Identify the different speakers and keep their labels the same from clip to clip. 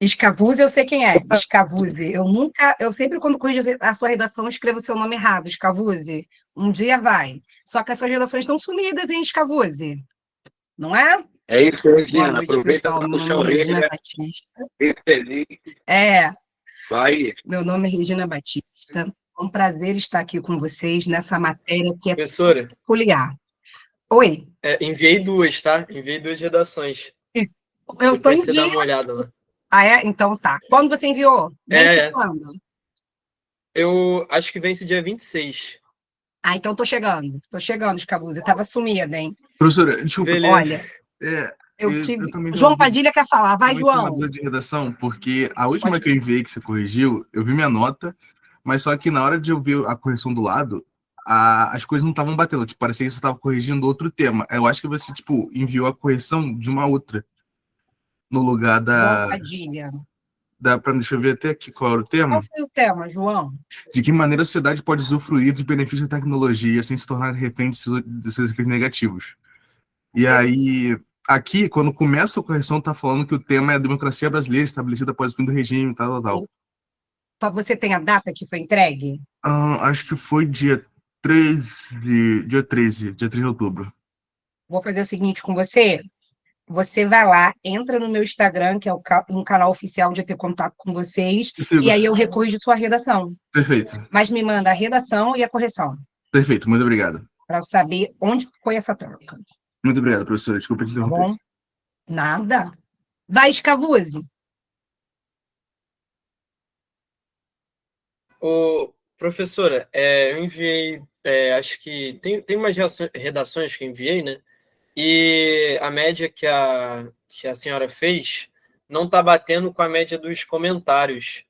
Speaker 1: Scavuzzi, eu sei quem é. Scavuzzi. Eu sempre, quando corrijo a sua redação, escrevo o seu nome errado, Scavuzzi. Um dia vai. Só que as suas redações estão sumidas, hein, Scavuzzi? Não é?
Speaker 2: É isso,
Speaker 1: Boa
Speaker 2: Regina.
Speaker 1: noite,
Speaker 2: Aproveita
Speaker 1: pessoal.
Speaker 2: para
Speaker 1: Meu
Speaker 2: puxar a
Speaker 1: nome é Regina
Speaker 2: orelha,
Speaker 1: Batista.
Speaker 2: ser feliz.
Speaker 1: É,
Speaker 2: Vai.
Speaker 1: meu nome é Regina Batista. É um prazer estar aqui com vocês nessa matéria que é
Speaker 3: Professora,
Speaker 1: peculiar. Oi.
Speaker 3: enviei duas, tá? Enviei duas redações.
Speaker 1: Eu estou
Speaker 3: Depois
Speaker 1: em
Speaker 3: você dá
Speaker 1: dia.
Speaker 3: uma olhada lá.
Speaker 1: Ah, é? Então tá. Quando você enviou? Vence quando?
Speaker 3: Eu acho que vence dia 26.
Speaker 1: Ah, então tô chegando. Tô chegando, Scavuzzi. Eu tava sumida, hein?
Speaker 4: Professora, desculpa.
Speaker 3: Beleza.
Speaker 1: Olha,
Speaker 4: Eu também tenho
Speaker 1: João Padilha quer falar. Vai,
Speaker 4: também tenho uma
Speaker 1: João.
Speaker 4: dúvida de redação, porque a última
Speaker 1: Pode
Speaker 4: que eu enviei que você corrigiu, eu vi minha nota, mas só que na hora de eu ver a correção do lado, as coisas não estavam batendo. Tipo, parecia que você estava corrigindo outro tema. Eu acho que você, tipo, enviou a correção de uma outra no lugar
Speaker 1: João Padilha.
Speaker 4: Deixa eu ver até aqui qual era o tema.
Speaker 1: Qual foi o tema, João?
Speaker 4: De que maneira a sociedade pode usufruir dos benefícios da tecnologia sem se tornar refém de seus efeitos negativos. E aí, aqui, quando começa a correção, tá falando que o tema é a democracia brasileira estabelecida após o fim do regime, tal.
Speaker 1: Você tem a data que foi entregue?
Speaker 4: Acho que foi dia 13 de outubro.
Speaker 1: Vou fazer o seguinte com você. Você vai lá, entra no meu Instagram, que é um canal oficial onde eu tenho contato com vocês,
Speaker 4: Sigo.
Speaker 1: e aí eu recorrijo sua redação.
Speaker 4: Perfeito.
Speaker 1: Mas me manda a redação e a correção.
Speaker 4: Perfeito, muito obrigado.
Speaker 1: Para eu saber onde foi essa troca.
Speaker 4: Muito obrigado, professora. Desculpa te
Speaker 1: Tá
Speaker 4: interromper.
Speaker 1: bom? Nada. Vai, Scavuzzi.
Speaker 3: Professora, eu enviei, acho que tem umas redações que eu enviei, né? E a média que a senhora fez não está batendo com a média dos comentários,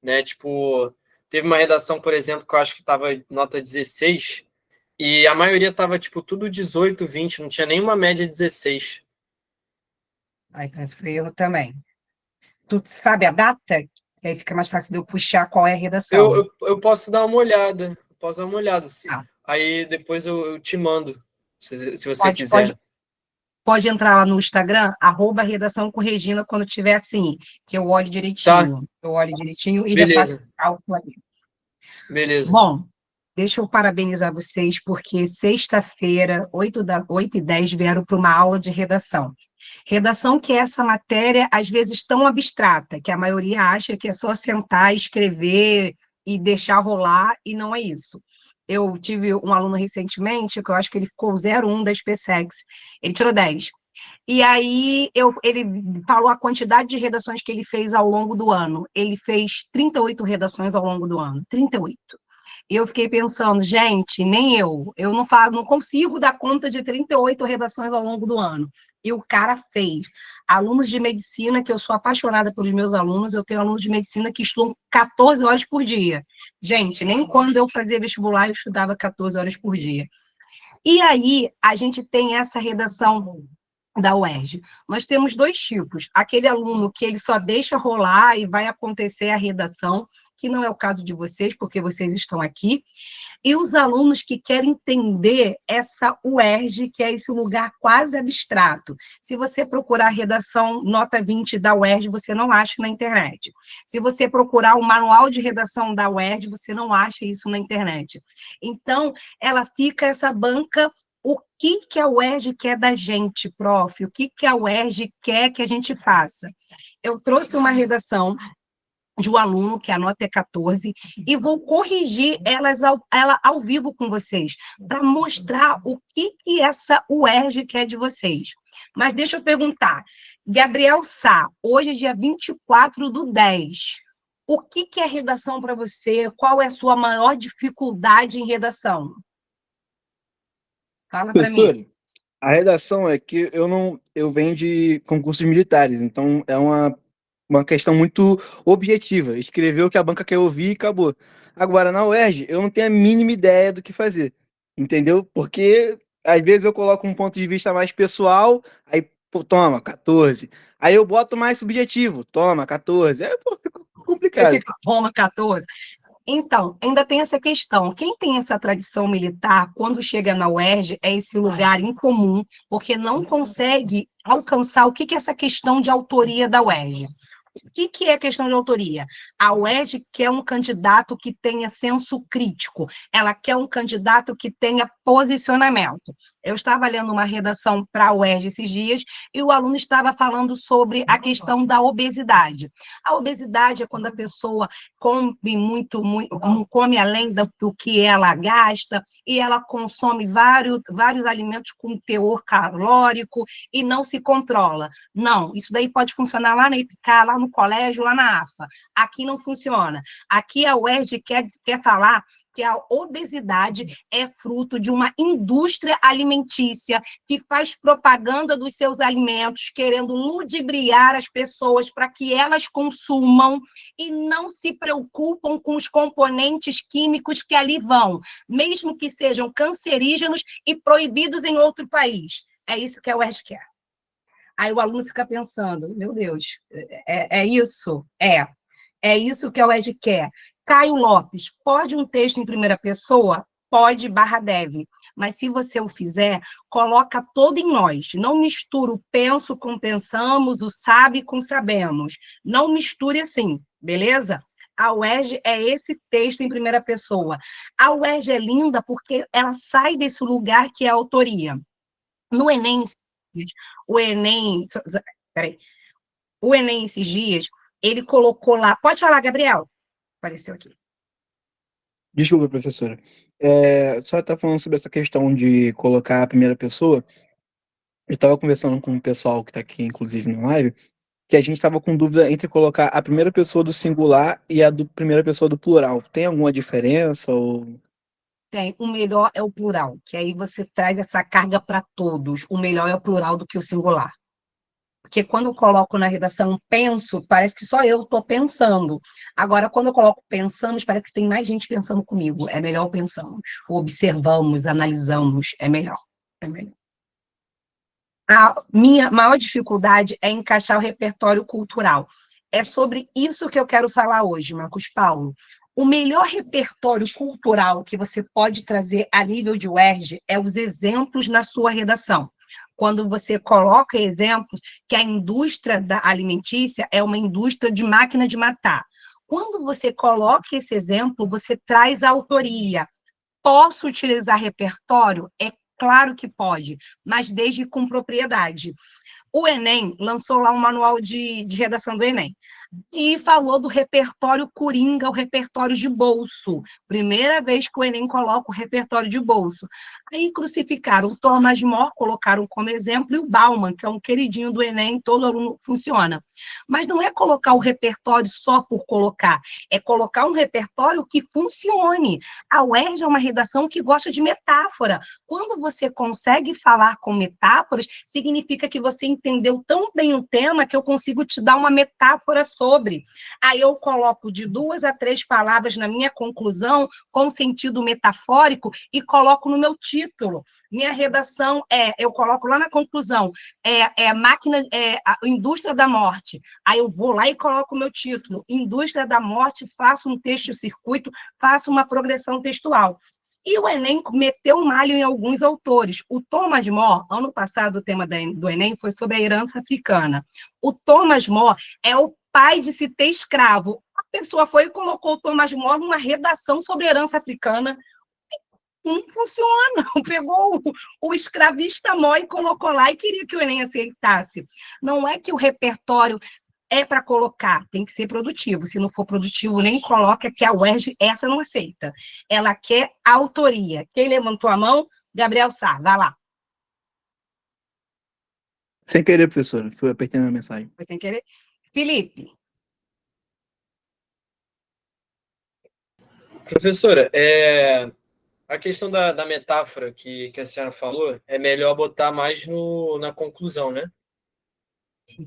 Speaker 3: né? Tipo, teve uma redação, por exemplo, que eu acho que estava nota 16, e a maioria estava, tipo, tudo 18, 20, não tinha nenhuma média 16.
Speaker 1: Aí, parece que foi erro também. Tu sabe a data? Que aí fica mais fácil de eu puxar qual é a redação.
Speaker 3: Eu posso dar uma olhada,
Speaker 1: Tá.
Speaker 3: Aí depois eu te mando, se você quiser.
Speaker 1: Pode entrar lá no Instagram, @redação com Regina, quando tiver assim, que eu olho direitinho.
Speaker 3: Tá.
Speaker 1: Eu olho direitinho e
Speaker 3: Beleza.
Speaker 1: já faço o cálculo ali.
Speaker 3: Beleza.
Speaker 1: Bom, deixa eu parabenizar vocês, porque sexta-feira, 8h10, vieram para uma aula de redação. Redação que é essa matéria, às vezes, tão abstrata, que a maioria acha que é só sentar, escrever e deixar rolar, e não é isso. Eu tive um aluno recentemente, que eu acho que ele ficou 0,1 da SpaceX, ele tirou 10. E aí ele falou a quantidade de redações que ele fez ao longo do ano. Ele fez 38 redações ao longo do ano, 38. E eu fiquei pensando, gente, nem eu não consigo dar conta de 38 redações ao longo do ano. E o cara fez. Alunos de medicina, que eu sou apaixonada pelos meus alunos, eu tenho alunos de medicina que estudam 14 horas por dia. Gente, nem quando eu fazia vestibular eu estudava 14 horas por dia. E aí, a gente tem essa redação da UERJ. Nós temos dois tipos. Aquele aluno que ele só deixa rolar e vai acontecer a redação, que não é o caso de vocês, porque vocês estão aqui, e os alunos que querem entender essa UERJ, que é esse lugar quase abstrato. Se você procurar a redação nota 20 da UERJ, você não acha na internet. Se você procurar o manual de redação da UERJ, você não acha isso na internet. Então, ela fica essa banca. O que a UERJ quer da gente, prof? O que a UERJ quer que a gente faça? Eu trouxe uma redação de um aluno, que a nota é 14, e vou corrigir ela ao vivo com vocês, para mostrar o que essa UERJ quer de vocês. Mas deixa eu perguntar, Gabriel Sá, hoje é dia 24/10, o que é redação para você? Qual é a sua maior dificuldade em redação? Fala para mim.
Speaker 5: A redação é que eu venho de concursos militares, então é uma questão muito objetiva. Escrever o que a banca quer ouvir e acabou. Agora, na UERJ, eu não tenho a mínima ideia do que fazer, entendeu? Porque às vezes eu coloco um ponto de vista mais pessoal, aí, pô, toma, 14. Aí eu boto mais subjetivo, toma, 14. Fica complicado.
Speaker 1: Toma, 14. Então, ainda tem essa questão. Quem tem essa tradição militar, quando chega na UERJ, é esse lugar incomum, porque não consegue alcançar o que é essa questão de autoria da UERJ. que é questão de autoria? A UERJ quer um candidato que tenha senso crítico, ela quer um candidato que tenha posicionamento. Eu estava lendo uma redação para a UERJ esses dias e o aluno estava falando sobre a questão da obesidade. A obesidade é quando a pessoa come come além do que ela gasta e ela consome vários alimentos com teor calórico e não se controla. Não, isso daí pode funcionar lá na IPCA, lá no colégio, lá na AFA. Aqui não funciona. Aqui a UERJ quer falar que a obesidade é fruto de uma indústria alimentícia que faz propaganda dos seus alimentos, querendo ludibriar as pessoas para que elas consumam e não se preocupam com os componentes químicos que ali vão, mesmo que sejam cancerígenos e proibidos em outro país. É isso que a UERJ quer. Aí o aluno fica pensando, meu Deus, é isso? É isso que a UERJ quer. Caio Lopes, pode um texto em primeira pessoa? Pode, /deve. Mas se você o fizer, coloca todo em nós. Não mistura o penso com pensamos, o sabe com sabemos. Não misture assim, beleza? A UERJ é esse texto em primeira pessoa. A UERJ é linda porque ela sai desse lugar que é a autoria. No Enem, peraí, o Enem esses dias, ele colocou lá, pode falar, Gabriel? Apareceu aqui.
Speaker 5: Desculpa, professora. Só está falando sobre essa questão de colocar a primeira pessoa. Eu estava conversando com o pessoal que está aqui, inclusive, na live, que a gente estava com dúvida entre colocar a primeira pessoa do singular e a primeira pessoa do plural. Tem alguma diferença?
Speaker 1: Tem, o melhor é o plural, que aí você traz essa carga para todos. O melhor é o plural do que o singular. Porque quando eu coloco na redação penso, parece que só eu estou pensando. Agora, quando eu coloco pensamos, parece que tem mais gente pensando comigo. É melhor o pensamos. Observamos, analisamos. É melhor. É melhor. A minha maior dificuldade é encaixar o repertório cultural. É sobre isso que eu quero falar hoje, Marcos Paulo. O melhor repertório cultural que você pode trazer a nível de UERJ é os exemplos na sua redação. Quando você coloca exemplos que a indústria alimentícia é uma indústria de máquina de matar. Quando você coloca esse exemplo, você traz a autoria. Posso utilizar repertório? É claro que pode, mas desde com propriedade. O Enem lançou lá um manual de redação do Enem e falou do repertório coringa, o repertório de bolso. Primeira vez que o Enem coloca o repertório de bolso. Aí crucificaram o Thomas More, colocaram como exemplo, e o Bauman, que é um queridinho do Enem, todo aluno funciona. Mas não é colocar o repertório só por colocar, é colocar um repertório que funcione. A UERJ é uma redação que gosta de metáfora. Quando você consegue falar com metáforas, significa que você entendeu tão bem o tema que eu consigo te dar uma metáfora sobre. Aí eu coloco de 2 a 3 palavras na minha conclusão, com sentido metafórico, e coloco no meu título. Minha redação eu coloco lá na conclusão, a indústria da morte. Aí eu vou lá e coloco o meu título, indústria da morte, faço um texto-circuito, faço uma progressão textual. E o Enem meteu um malho em alguns autores. O Thomas More, ano passado, o tema do Enem foi sobre a herança africana. O Thomas More é o pai de se ter escravo. A pessoa foi e colocou o Thomas More numa redação sobre a herança africana. Não funciona. Pegou o escravista More e colocou lá e queria que o Enem aceitasse. Não é que o repertório é para colocar, tem que ser produtivo. Se não for produtivo, nem coloca, que a UERJ, essa não aceita. Ela quer autoria. Quem levantou a mão? Gabriel Sá, vai lá.
Speaker 5: Sem querer, professora, fui apertando a mensagem.
Speaker 1: Foi sem querer. Felipe.
Speaker 3: Professora, a questão da metáfora que a senhora falou, é melhor botar mais na conclusão, né?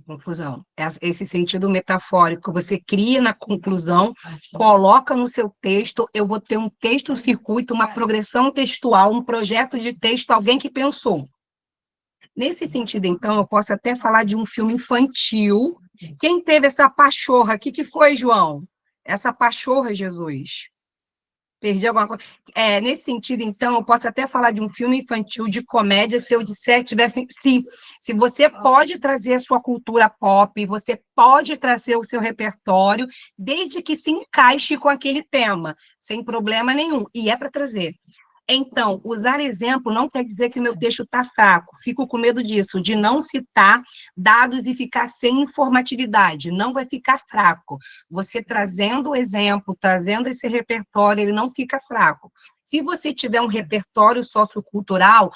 Speaker 1: Confusão. Esse sentido metafórico, você cria na conclusão, coloca no seu texto, eu vou ter um texto-circuito, uma progressão textual, um projeto de texto, alguém que pensou. Nesse sentido, então, eu posso até falar de um filme infantil. Quem teve essa pachorra? O que foi, João? Essa pachorra, Jesus? Perdi alguma coisa. Nesse sentido, então, eu posso até falar de um filme infantil de comédia, se eu disser, se você pode trazer a sua cultura pop, você pode trazer o seu repertório, desde que se encaixe com aquele tema, sem problema nenhum, e é para trazer. Então, usar exemplo não quer dizer que o meu texto está fraco. Fico com medo disso, de não citar dados e ficar sem informatividade. Não vai ficar fraco. Você trazendo o exemplo, trazendo esse repertório, ele não fica fraco. Se você tiver um repertório sociocultural,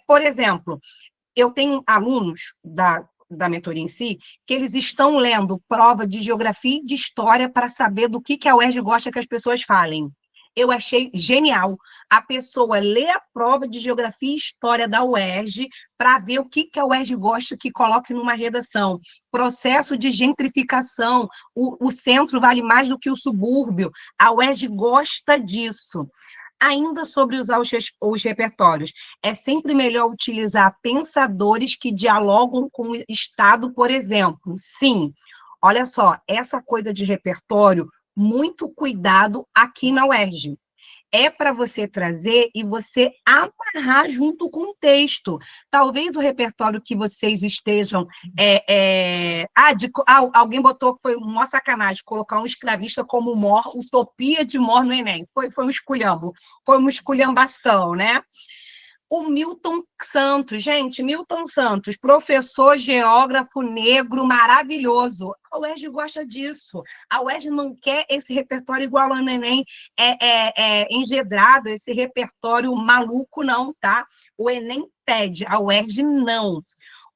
Speaker 1: por exemplo, eu tenho alunos da mentoria em si, que eles estão lendo prova de geografia e de história para saber do que a UERJ gosta que as pessoas falem. Eu achei genial a pessoa ler a prova de geografia e história da UERJ para ver o que a UERJ gosta que coloque numa redação. Processo de gentrificação, o centro vale mais do que o subúrbio. A UERJ gosta disso. Ainda sobre usar os repertórios, é sempre melhor utilizar pensadores que dialogam com o Estado, por exemplo. Sim, olha só, essa coisa de repertório, muito cuidado aqui na UERJ. É para você trazer e você amarrar junto com o texto. Talvez o repertório que vocês estejam... alguém botou que foi uma sacanagem colocar um escravista como Mor, utopia de Mor no Enem. Foi um esculhambo, foi uma esculhambação, né? O Milton Santos, gente, Milton Santos, professor geógrafo negro maravilhoso. A UERJ gosta disso. A UERJ não quer esse repertório igual ao Enem, engedrado, esse repertório maluco, não, tá? O Enem pede, a UERJ não.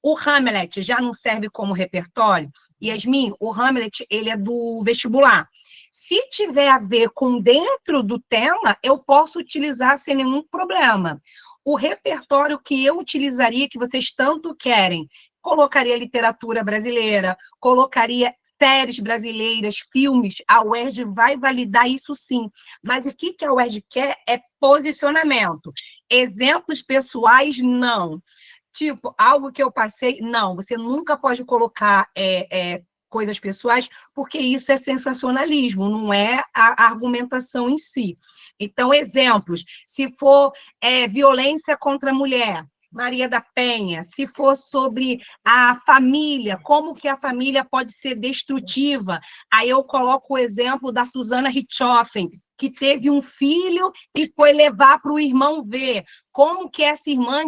Speaker 1: O Hamlet já não serve como repertório? Yasmin, o Hamlet, ele é do vestibular. Se tiver a ver com dentro do tema, eu posso utilizar sem nenhum problema. O repertório que eu utilizaria, que vocês tanto querem, colocaria literatura brasileira, colocaria séries brasileiras, filmes, a UERJ vai validar isso sim. Mas o que a UERJ quer é posicionamento. Exemplos pessoais, não. Tipo, algo que eu passei, não. Você nunca pode colocar coisas pessoais, porque isso é sensacionalismo, não é a argumentação em si. Então, exemplos, se for violência contra a mulher, Maria da Penha, se for sobre a família, como que a família pode ser destrutiva, aí eu coloco o exemplo da Susana Richthofen, que teve um filho e foi levar para o irmão ver como que essa irmã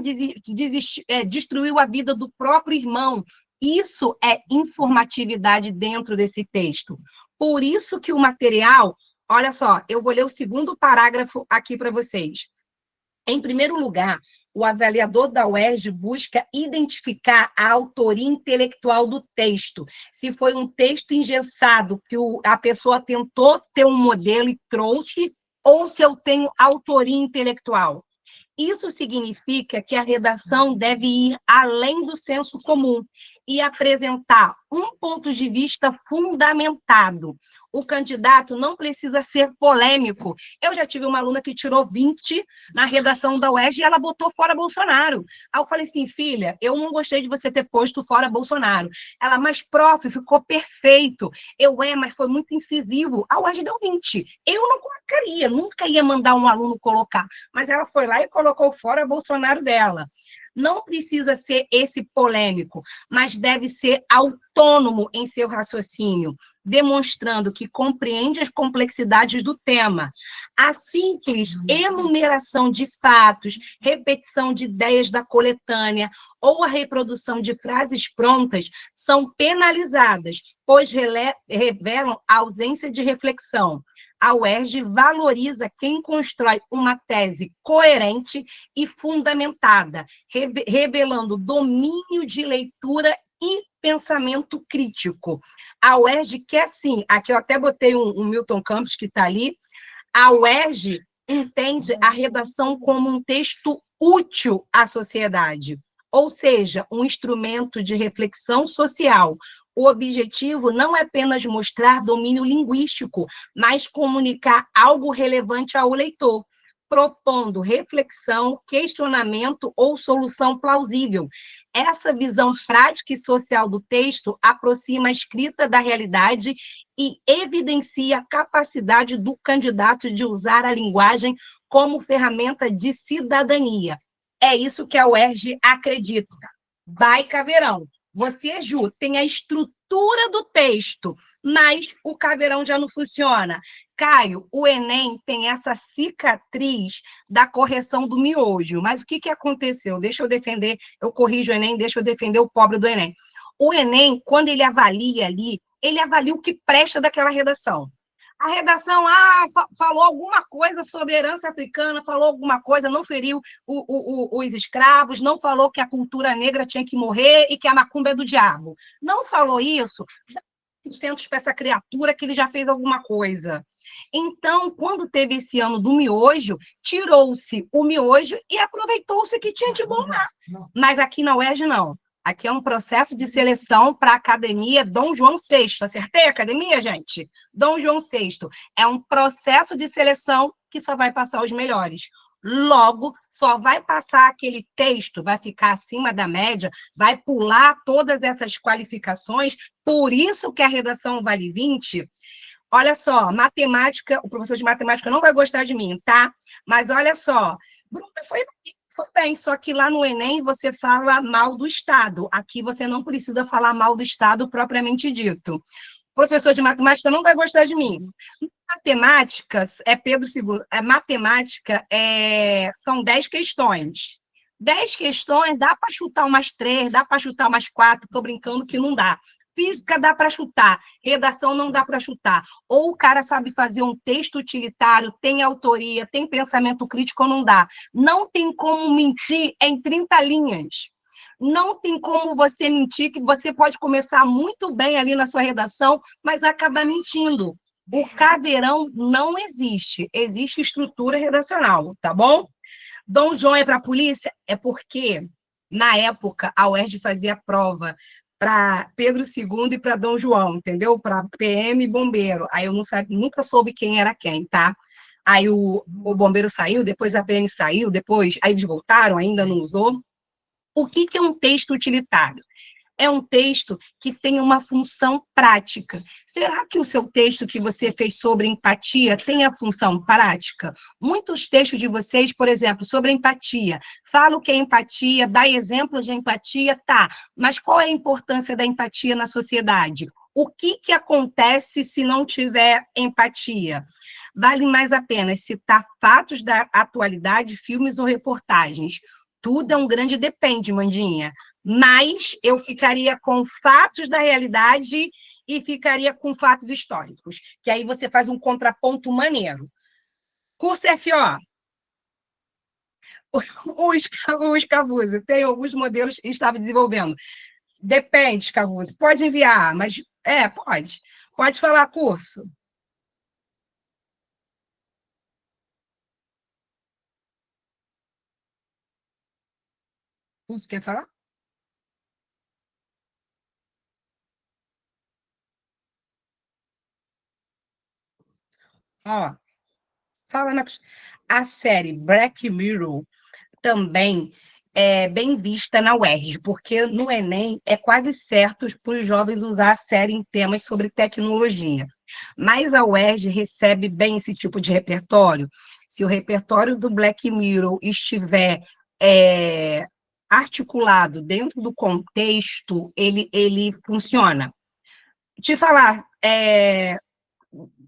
Speaker 1: destruiu a vida do próprio irmão. Isso é informatividade dentro desse texto. Por isso que o material... Olha só, eu vou ler o segundo parágrafo aqui para vocês. Em primeiro lugar, o avaliador da UERJ busca identificar a autoria intelectual do texto. Se foi um texto engessado, que a pessoa tentou ter um modelo e trouxe, ou se eu tenho autoria intelectual. Isso significa que a redação deve ir além do senso comum e apresentar um ponto de vista fundamentado. O candidato não precisa ser polêmico. Eu já tive uma aluna que tirou 20 na redação da UERJ e ela botou fora Bolsonaro. Aí eu falei assim, filha, eu não gostei de você ter posto fora Bolsonaro. Ela, mas prof, ficou perfeito. Mas foi muito incisivo. A UERJ deu 20. Eu não colocaria, nunca ia mandar um aluno colocar. Mas ela foi lá e colocou fora Bolsonaro dela. Não precisa ser esse polêmico, mas deve ser autônomo em seu raciocínio, demonstrando que compreende as complexidades do tema. A simples enumeração de fatos, repetição de ideias da coletânea ou a reprodução de frases prontas são penalizadas, pois revelam a ausência de reflexão. A UERJ valoriza quem constrói uma tese coerente e fundamentada, revelando domínio de leitura e pensamento crítico. A UERJ quer, sim, aqui eu até botei um Milton Campos que está ali, a UERJ entende a redação como um texto útil à sociedade, ou seja, um instrumento de reflexão social. O objetivo não é apenas mostrar domínio linguístico, mas comunicar algo relevante ao leitor, propondo reflexão, questionamento ou solução plausível. Essa visão prática e social do texto aproxima a escrita da realidade e evidencia a capacidade do candidato de usar a linguagem como ferramenta de cidadania. É isso que a UERJ acredita. Vai, Caveirão. Você, Ju, tem a estrutura do texto, mas o Caveirão já não funciona. Caio, o Enem tem essa cicatriz da correção do miojo. Mas o que aconteceu? Deixa eu defender, eu corrijo o Enem, deixa eu defender o pobre do Enem. O Enem, quando ele avalia ali, ele avalia o que presta daquela redação. A redação falou alguma coisa sobre herança africana, falou alguma coisa, não feriu os escravos, não falou que a cultura negra tinha que morrer e que a macumba é do diabo. Não falou isso, dá 800 para essa criatura que ele já fez alguma coisa. Então, quando teve esse ano do miojo, tirou-se o miojo e aproveitou-se o que tinha de bom lá. Mas aqui na UERJ, não. Aqui é um processo de seleção para a Academia Dom João VI. Acertei a academia, gente? Dom João VI. É um processo de seleção que só vai passar os melhores. Logo, só vai passar aquele texto, vai ficar acima da média, vai pular todas essas qualificações, por isso que a redação vale 20. Olha só, matemática, o professor de matemática não vai gostar de mim, tá? Mas olha só, Bruna, foi bem, só que lá no Enem você fala mal do Estado. Aqui você não precisa falar mal do Estado propriamente dito. O professor de matemática não vai gostar de mim. Matemáticas, Pedro II, matemática são 10 questões. 10 questões, dá para chutar umas 3, dá para chutar umas 4, estou brincando que não dá. Física dá para chutar, redação não dá para chutar. Ou o cara sabe fazer um texto utilitário, tem autoria, tem pensamento crítico ou não dá. Não tem como mentir em 30 linhas. Não tem como você mentir, que você pode começar muito bem ali na sua redação, mas acabar mentindo. O Caveirão não existe. Existe estrutura redacional, tá bom? Dom João é para a polícia? É porque, na época, a UERJ fazia prova para Pedro II e para Dom João, entendeu? Para PM e bombeiro. Aí eu nunca soube quem era quem, tá? Aí o bombeiro saiu, depois a PM saiu, depois aí eles voltaram, ainda não usou. O que é um texto utilitário? É um texto que tem uma função prática. Será que o seu texto que você fez sobre empatia tem a função prática? Muitos textos de vocês, por exemplo, sobre empatia, falam o que é empatia, dá exemplos de empatia, tá, mas qual é a importância da empatia na sociedade? O que acontece se não tiver empatia? Vale mais a pena citar fatos da atualidade, filmes ou reportagens. Tudo é um grande depende, Mandinha. Mas eu ficaria com fatos da realidade e ficaria com fatos históricos, que aí você faz um contraponto maneiro. Curso FO. Os Cavuzzi, tem alguns modelos que estava desenvolvendo. Depende, Cavuzzi. Pode enviar, mas... pode. Pode falar, curso. Curso, quer falar? Ó, a série Black Mirror também é bem vista na UERJ, porque no Enem é quase certo para os jovens usar a série em temas sobre tecnologia. Mas a UERJ recebe bem esse tipo de repertório. Se o repertório do Black Mirror estiver articulado dentro do contexto, ele funciona. Te falar,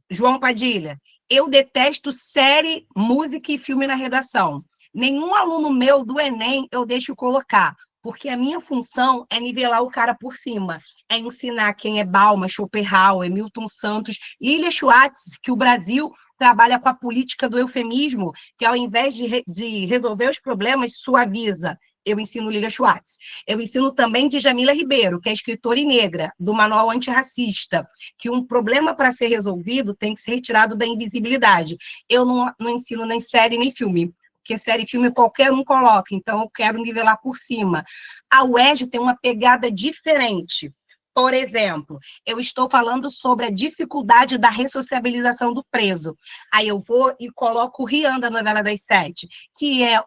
Speaker 1: João Padilha, eu detesto série, música e filme na redação. Nenhum aluno meu do Enem eu deixo colocar, porque a minha função é nivelar o cara por cima, é ensinar quem é Bauman, Schopenhauer, Milton Santos, Lilia Schwartz, que o Brasil trabalha com a política do eufemismo, que ao invés de resolver os problemas, suaviza. Eu ensino Lilia Schwartz. Eu ensino também de Jamila Ribeiro, que é escritora e negra, do Manual Antirracista, que um problema para ser resolvido tem que ser retirado da invisibilidade. Eu não ensino nem série nem filme, porque série e filme qualquer um coloca, então eu quero nivelar por cima. A UERJ tem uma pegada diferente. Por exemplo, eu estou falando sobre a dificuldade da ressociabilização do preso. Aí eu vou e coloco o Rian da novela das 7, que é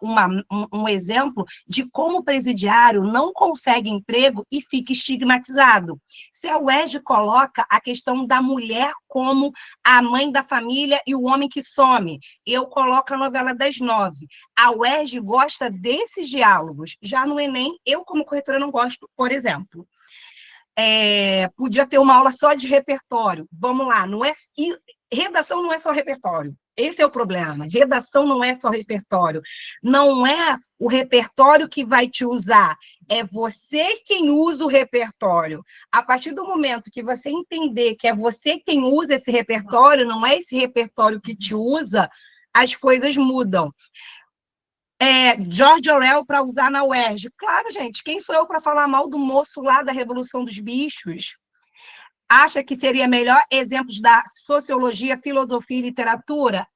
Speaker 1: um exemplo de como o presidiário não consegue emprego e fica estigmatizado. Se a UERJ coloca a questão da mulher como a mãe da família e o homem que some, eu coloco a novela das 9. A UERJ gosta desses diálogos. Já no Enem, eu, como corretora, não gosto, por exemplo. Podia ter uma aula só de repertório. Vamos lá, redação não é só repertório. Esse é o problema. Redação não é só repertório. Não é o repertório que vai te usar. É você quem usa o repertório. A partir do momento que você entender que é você quem usa esse repertório, não é esse repertório que te usa, as coisas mudam. George Orwell para usar na UERJ. Claro, gente, quem sou eu para falar mal do moço lá da Revolução dos Bichos? Acha que seria melhor exemplos da sociologia, filosofia e literatura?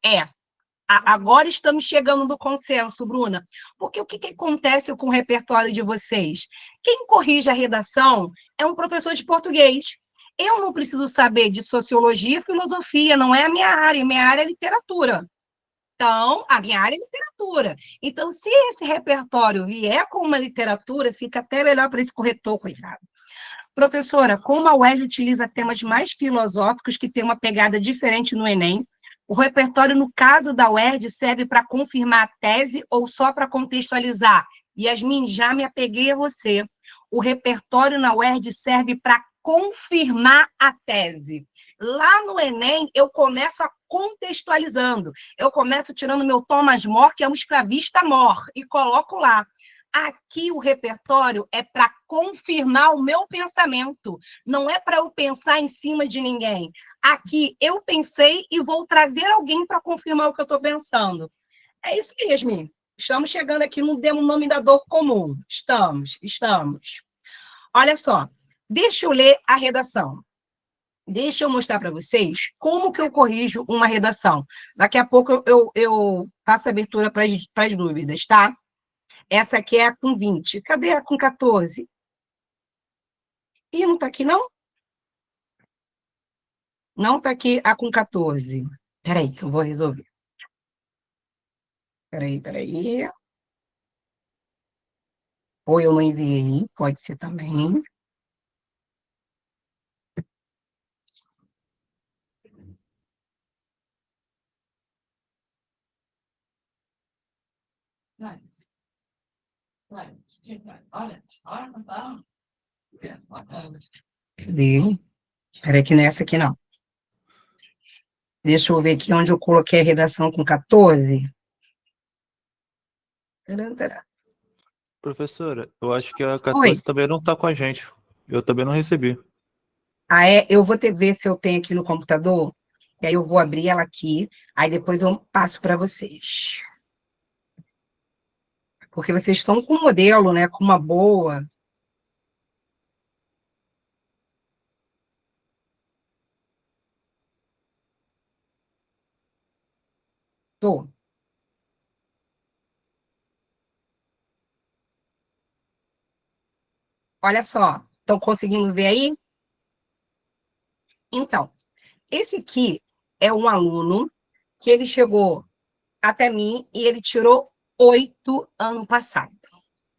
Speaker 1: Agora estamos chegando no consenso, Bruna. Porque o que acontece com o repertório de vocês? Quem corrige a redação é um professor de português. Eu não preciso saber de sociologia e filosofia, não é a minha área é literatura. Então, a minha área é literatura. Então, se esse repertório vier com uma literatura, fica até melhor para esse corretor, coitado. Professora, como a UERJ utiliza temas mais filosóficos que têm uma pegada diferente no Enem, o repertório, no caso da UERJ, serve para confirmar a tese ou só para contextualizar? Yasmin, já me apeguei a você. O repertório na UERJ serve para confirmar a tese. Lá no Enem, eu começo contextualizando. Eu começo tirando meu Thomas More, que é um escravista mor, e coloco lá. Aqui o repertório é para confirmar o meu pensamento, não é para eu pensar em cima de ninguém. Aqui eu pensei e vou trazer alguém para confirmar o que eu estou pensando. É isso mesmo. Estamos chegando aqui no denominador comum. Estamos. Olha só, deixa eu ler a redação. Deixa eu mostrar para vocês como que eu corrijo uma redação. Daqui a pouco eu faço abertura para as dúvidas, tá? Essa aqui é a com 20. Cadê a com 14? Ih, não está aqui, não? Não está aqui a com 14. Espera aí, que eu vou resolver. Espera aí. Ou eu não enviei, pode ser também. Cadê? Espera aí que nessa aqui não. Deixa eu ver aqui onde eu coloquei a redação com 14.
Speaker 2: Professora, eu acho que a 14 também não está com a gente. Eu também não recebi.
Speaker 1: Eu vou ver se eu tenho aqui no computador, e aí eu vou abrir ela aqui, aí depois eu passo para vocês. Porque vocês estão com um modelo, né, com uma boa. Tô. Olha só, estão conseguindo ver aí? Então, esse aqui é um aluno que ele chegou até mim e ele tirou 8 ano passado.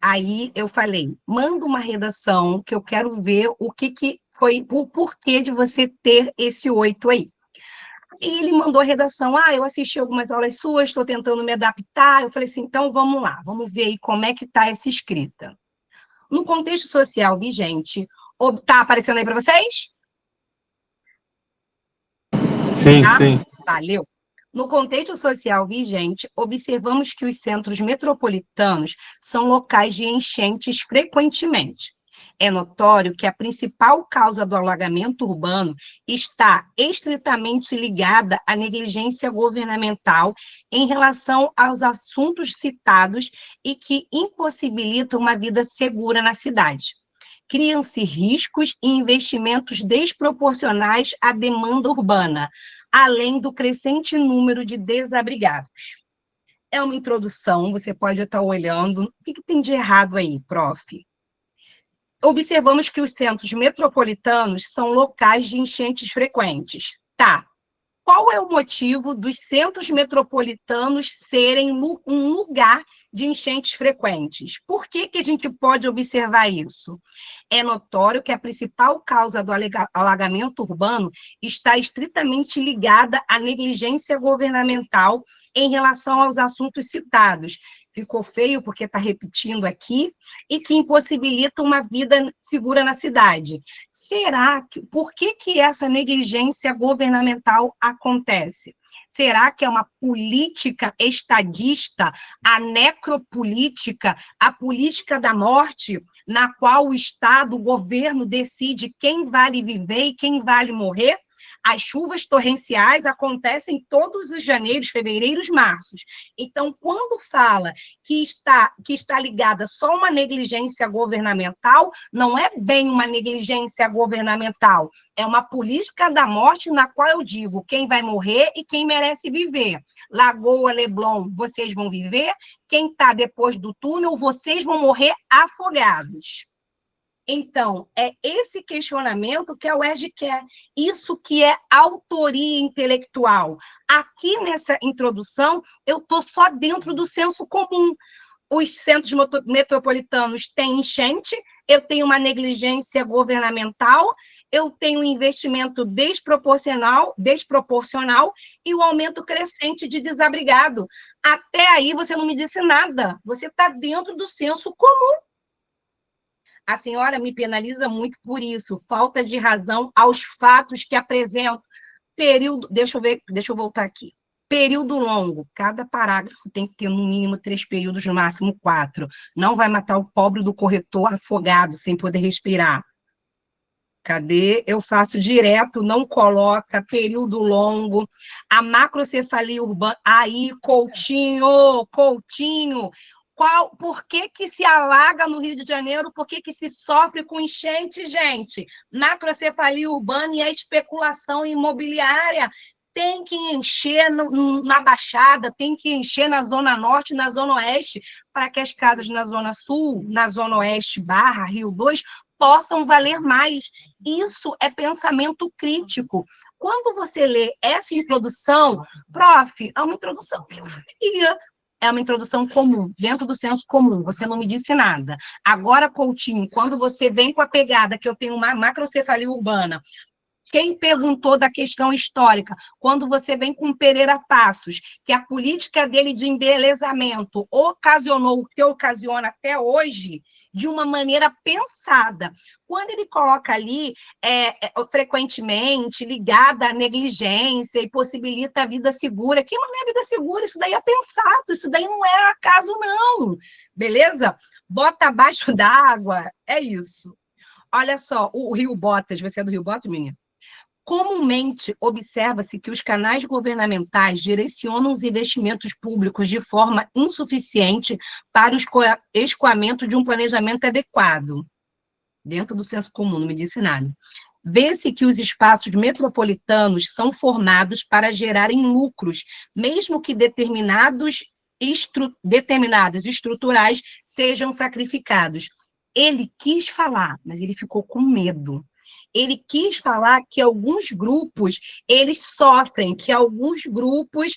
Speaker 1: Aí eu falei, manda uma redação que eu quero ver o que foi, o porquê de você ter esse 8 aí. E ele mandou a redação, eu assisti algumas aulas suas, estou tentando me adaptar. Eu falei assim, então vamos lá, vamos ver aí como é que está essa escrita. No contexto social vigente, está aparecendo aí para vocês?
Speaker 2: Sim, sim.
Speaker 1: Valeu. No contexto social vigente, observamos que os centros metropolitanos são locais de enchentes frequentemente. É notório que a principal causa do alagamento urbano está estritamente ligada à negligência governamental em relação aos assuntos citados e que impossibilitam uma vida segura na cidade. Criam-se riscos e investimentos desproporcionais à demanda urbana, além do crescente número de desabrigados. É uma introdução, você pode estar olhando. O que tem de errado aí, prof? observamos que os centros metropolitanos são locais de enchentes frequentes. Tá. Qual é o motivo dos centros metropolitanos serem um lugar de enchentes frequentes? Por que a gente pode observar isso? É notório que a principal causa do alagamento urbano está estritamente ligada à negligência governamental em relação aos assuntos citados. Ficou feio porque está repetindo aqui, e que impossibilita uma vida segura na cidade. Por que essa negligência governamental acontece? Será que é uma política estadista, a necropolítica, a política da morte, na qual o Estado, o governo decide quem vale viver e quem vale morrer? As chuvas torrenciais acontecem todos os janeiros, fevereiros, marços. Então, quando fala que está ligada só a uma negligência governamental, não é bem uma negligência governamental, é uma política da morte na qual eu digo quem vai morrer e quem merece viver. Lagoa, Leblon, vocês vão viver, quem está depois do túnel, vocês vão morrer afogados. Então, é esse questionamento que a UERJ quer, isso que é autoria intelectual. Aqui nessa introdução, eu estou só dentro do senso comum. Os centros metropolitanos têm enchente, eu tenho uma negligência governamental, eu tenho um investimento desproporcional e o aumento crescente de desabrigado. Até aí você não me disse nada, você está dentro do senso comum. A senhora me penaliza muito por isso, falta de razão aos fatos que apresento. Período, deixa eu voltar aqui. Período longo, cada parágrafo tem que ter no mínimo 3 períodos, no máximo 4. Não vai matar o pobre do corretor afogado, sem poder respirar. Cadê? Eu faço direto, não coloca período longo. A macrocefalia urbana. Aí, Coutinho! Por que se alaga no Rio de Janeiro? Por que se sofre com enchente, gente? Macrocefalia urbana e a especulação imobiliária. Tem que encher na Baixada, tem que encher na Zona Norte, na Zona Oeste, para que as casas na Zona Sul, na Zona Oeste, Rio 2, possam valer mais. Isso é pensamento crítico. Quando você lê essa introdução, prof, é uma introdução que eu faria. É uma introdução comum, dentro do senso comum, você não me disse nada. Agora, Coutinho, quando você vem com a pegada que eu tenho uma macrocefalia urbana, quem perguntou da questão histórica? Quando você vem com Pereira Passos, que a política dele de embelezamento ocasionou o que ocasiona até hoje, de uma maneira pensada. Quando ele coloca ali, frequentemente, ligada à negligência e possibilita a vida segura, que não é vida segura, isso daí é pensado, isso daí não é acaso, não. Beleza? Bota abaixo d'água, é isso. Olha só, o Rio Botas, você é do Rio Botas, menina? Comumente, observa-se que os canais governamentais direcionam os investimentos públicos de forma insuficiente para o escoamento de um planejamento adequado. Dentro do senso comum, não me disse nada. Vê-se que os espaços metropolitanos são formados para gerarem lucros, mesmo que determinados estruturais sejam sacrificados. Ele quis falar, mas ele ficou com medo. Ele quis falar que alguns grupos, eles sofrem, que alguns grupos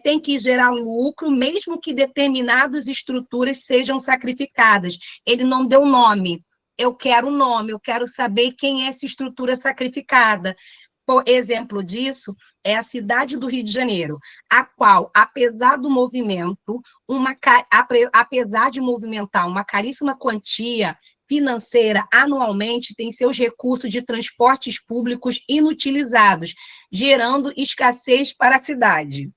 Speaker 1: têm que gerar lucro, mesmo que determinadas estruturas sejam sacrificadas. Ele não deu nome. Eu quero nome, eu quero saber quem é essa estrutura sacrificada. Por exemplo disso é a cidade do Rio de Janeiro, a qual, apesar de movimentar uma caríssima quantia financeira anualmente, tem seus recursos de transportes públicos inutilizados, gerando escassez para a cidade.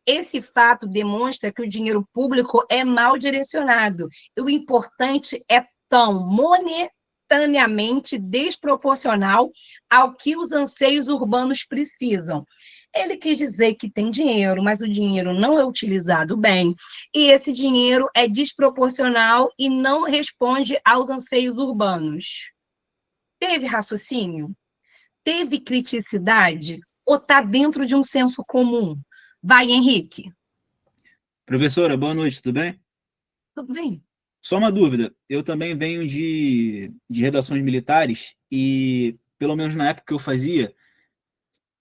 Speaker 1: Esse fato demonstra que o dinheiro público é mal direcionado. E o importante é tão momentaneamente desproporcional ao que os anseios urbanos precisam. Ele quis dizer que tem dinheiro, mas o dinheiro não é utilizado bem, e esse dinheiro é desproporcional e não responde aos anseios urbanos. Teve raciocínio? Teve criticidade? Ou está dentro de um senso comum? Vai, Henrique.
Speaker 6: Professora, boa noite, tudo bem?
Speaker 1: Tudo bem.
Speaker 6: Só uma dúvida, eu também venho de redações militares e, pelo menos na época que eu fazia,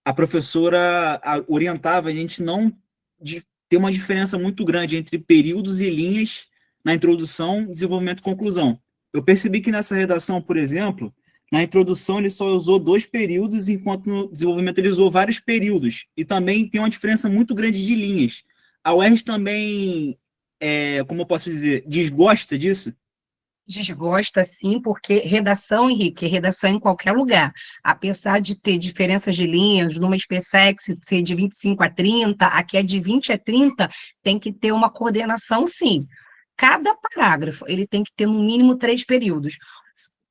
Speaker 6: a professora orientava a gente não ter uma diferença muito grande entre períodos e linhas na introdução, desenvolvimento e conclusão. Eu percebi que nessa redação, por exemplo, na introdução ele só usou 2 períodos, enquanto no desenvolvimento ele usou vários períodos. E também tem uma diferença muito grande de linhas. A UERJ também, como eu posso dizer, desgosta disso?
Speaker 1: Desgosta, sim, porque redação, Henrique, redação em qualquer lugar. Apesar de ter diferenças de linhas, numa SpaceX ser de 25 a 30, aqui é de 20 a 30, tem que ter uma coordenação, sim. Cada parágrafo, ele tem que ter no mínimo 3 períodos.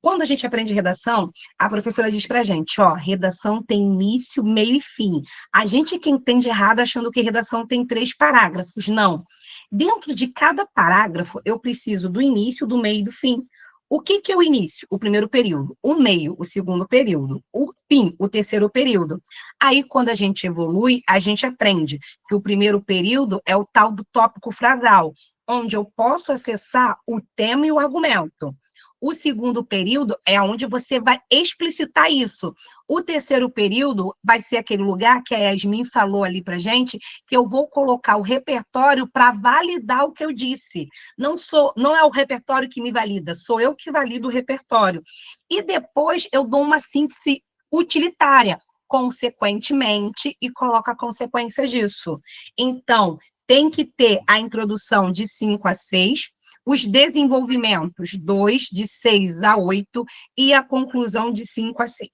Speaker 1: Quando a gente aprende redação, a professora diz para a gente, ó, redação tem início, meio e fim. A gente que entende errado achando que redação tem 3 parágrafos. Não. Dentro de cada parágrafo, eu preciso do início, do meio e do fim. O que é o início? O primeiro período. O meio, o segundo período. O fim, o terceiro período. Aí, quando a gente evolui, a gente aprende que o primeiro período é o tal do tópico frasal, onde eu posso acessar o tema e o argumento. O segundo período é onde você vai explicitar isso. O terceiro período vai ser aquele lugar que a Yasmin falou ali para gente, que eu vou colocar o repertório para validar o que eu disse. Não é o repertório que me valida, sou eu que valido o repertório. E depois eu dou uma síntese utilitária, consequentemente, e coloco a consequência disso. Então, tem que ter a introdução de 5 a 6, os desenvolvimentos 2, de 6 a 8, e a conclusão de 5 a 6.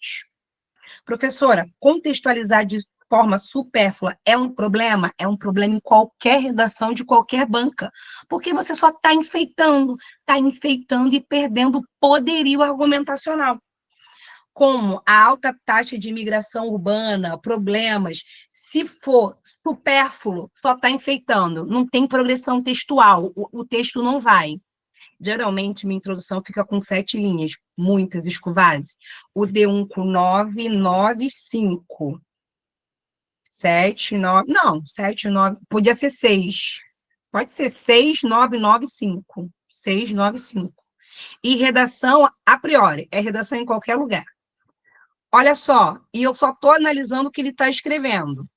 Speaker 1: Professora, contextualizar de forma supérflua é um problema? É um problema em qualquer redação de qualquer banca, porque você só está enfeitando e perdendo poderio argumentacional. Como a alta taxa de imigração urbana, problemas, se for supérfluo, só está enfeitando, não tem progressão textual, o texto não vai. Geralmente, minha introdução fica com 7 linhas, muitas, Scovase. O D1 com 9, 9, 5. 7, 9, não, 7, 9, podia ser 6. Pode ser 6, 9, 9, 5. 6, 9, 5. E redação, a priori, é redação em qualquer lugar. Olha só, e eu só estou analisando o que ele está escrevendo.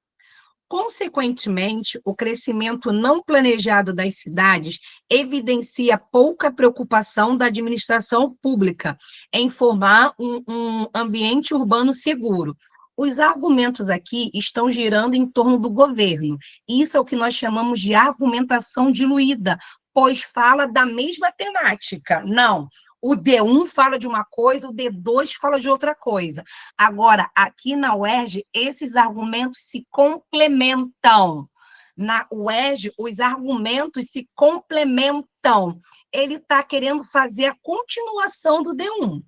Speaker 1: Consequentemente, o crescimento não planejado das cidades evidencia pouca preocupação da administração pública em formar um ambiente urbano seguro. Os argumentos aqui estão girando em torno do governo. Isso é o que nós chamamos de argumentação diluída, pois fala da mesma temática. Não. O D1 fala de uma coisa, o D2 fala de outra coisa. Agora, aqui na UERJ, esses argumentos se complementam. Na UERJ, os argumentos se complementam. Ele está querendo fazer a continuação do D1.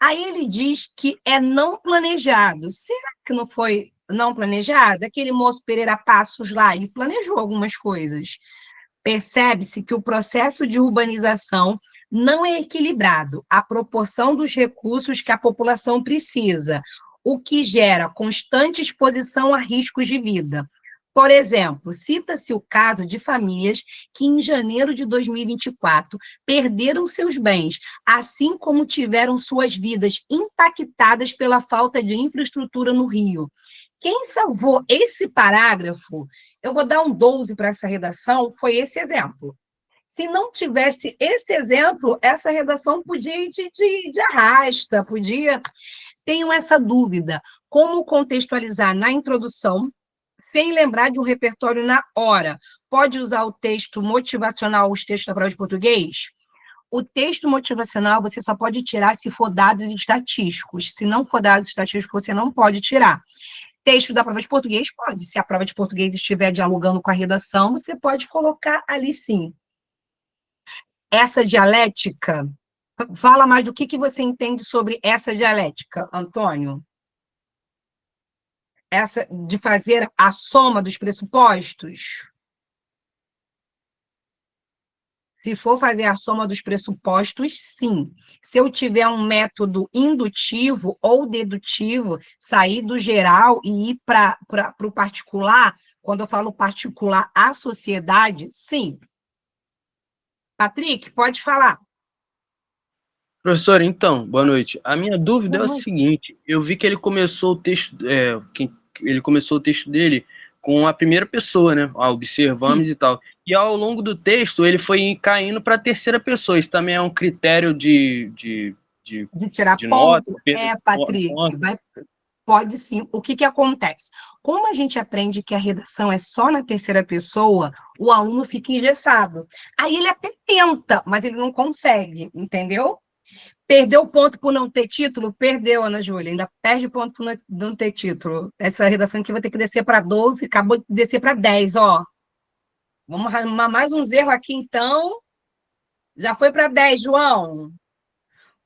Speaker 1: Aí ele diz que é não planejado. Será que não foi não planejado? Aquele moço Pereira Passos lá, ele planejou algumas coisas. Percebe-se que o processo de urbanização não é equilibrado à proporção dos recursos que a população precisa, o que gera constante exposição a riscos de vida. Por exemplo, cita-se o caso de famílias que, em janeiro de 2024, perderam seus bens, assim como tiveram suas vidas impactadas pela falta de infraestrutura no Rio. Quem salvou esse parágrafo, eu vou dar um 12 para essa redação, foi esse exemplo. Se não tivesse esse exemplo, essa redação podia ir de arrasta, podia... Tenho essa dúvida, como contextualizar na introdução, sem lembrar de um repertório na hora? Pode usar o texto motivacional, os textos da prova de português? O texto motivacional você só pode tirar se for dados estatísticos. Se não for dados estatísticos, você não pode tirar. Texto da prova de português pode. Se a prova de português estiver dialogando com a redação, você pode colocar ali sim. Essa dialética, fala mais do que você entende sobre essa dialética, Antônio? Essa de fazer a soma dos pressupostos? Se for fazer a soma dos pressupostos, sim. Se eu tiver um método indutivo ou dedutivo, sair do geral e ir para o particular, quando eu falo particular, a sociedade, sim. Patrick, pode falar.
Speaker 7: Professor, então, boa noite. A minha dúvida é
Speaker 1: Boa
Speaker 7: o
Speaker 1: noite.
Speaker 7: seguinte: eu vi que ele começou o texto, ele começou o texto dele com a primeira pessoa, né? Observamos e tal. E ao longo do texto ele foi caindo para a terceira pessoa. Isso também é um critério de
Speaker 1: tirar
Speaker 7: nota?
Speaker 1: ponto? Patrick, pode sim. O que acontece? Como a gente aprende que a redação é só na terceira pessoa, o aluno fica engessado. Aí ele até tenta, mas ele não consegue, entendeu? Perdeu ponto por não ter título? Perdeu, Ana Júlia. Ainda perde ponto por não ter título. Essa redação aqui vai ter que descer para 12, acabou de descer para 10, ó. Vamos arrumar mais uns erros aqui, então. Já foi para 10, João.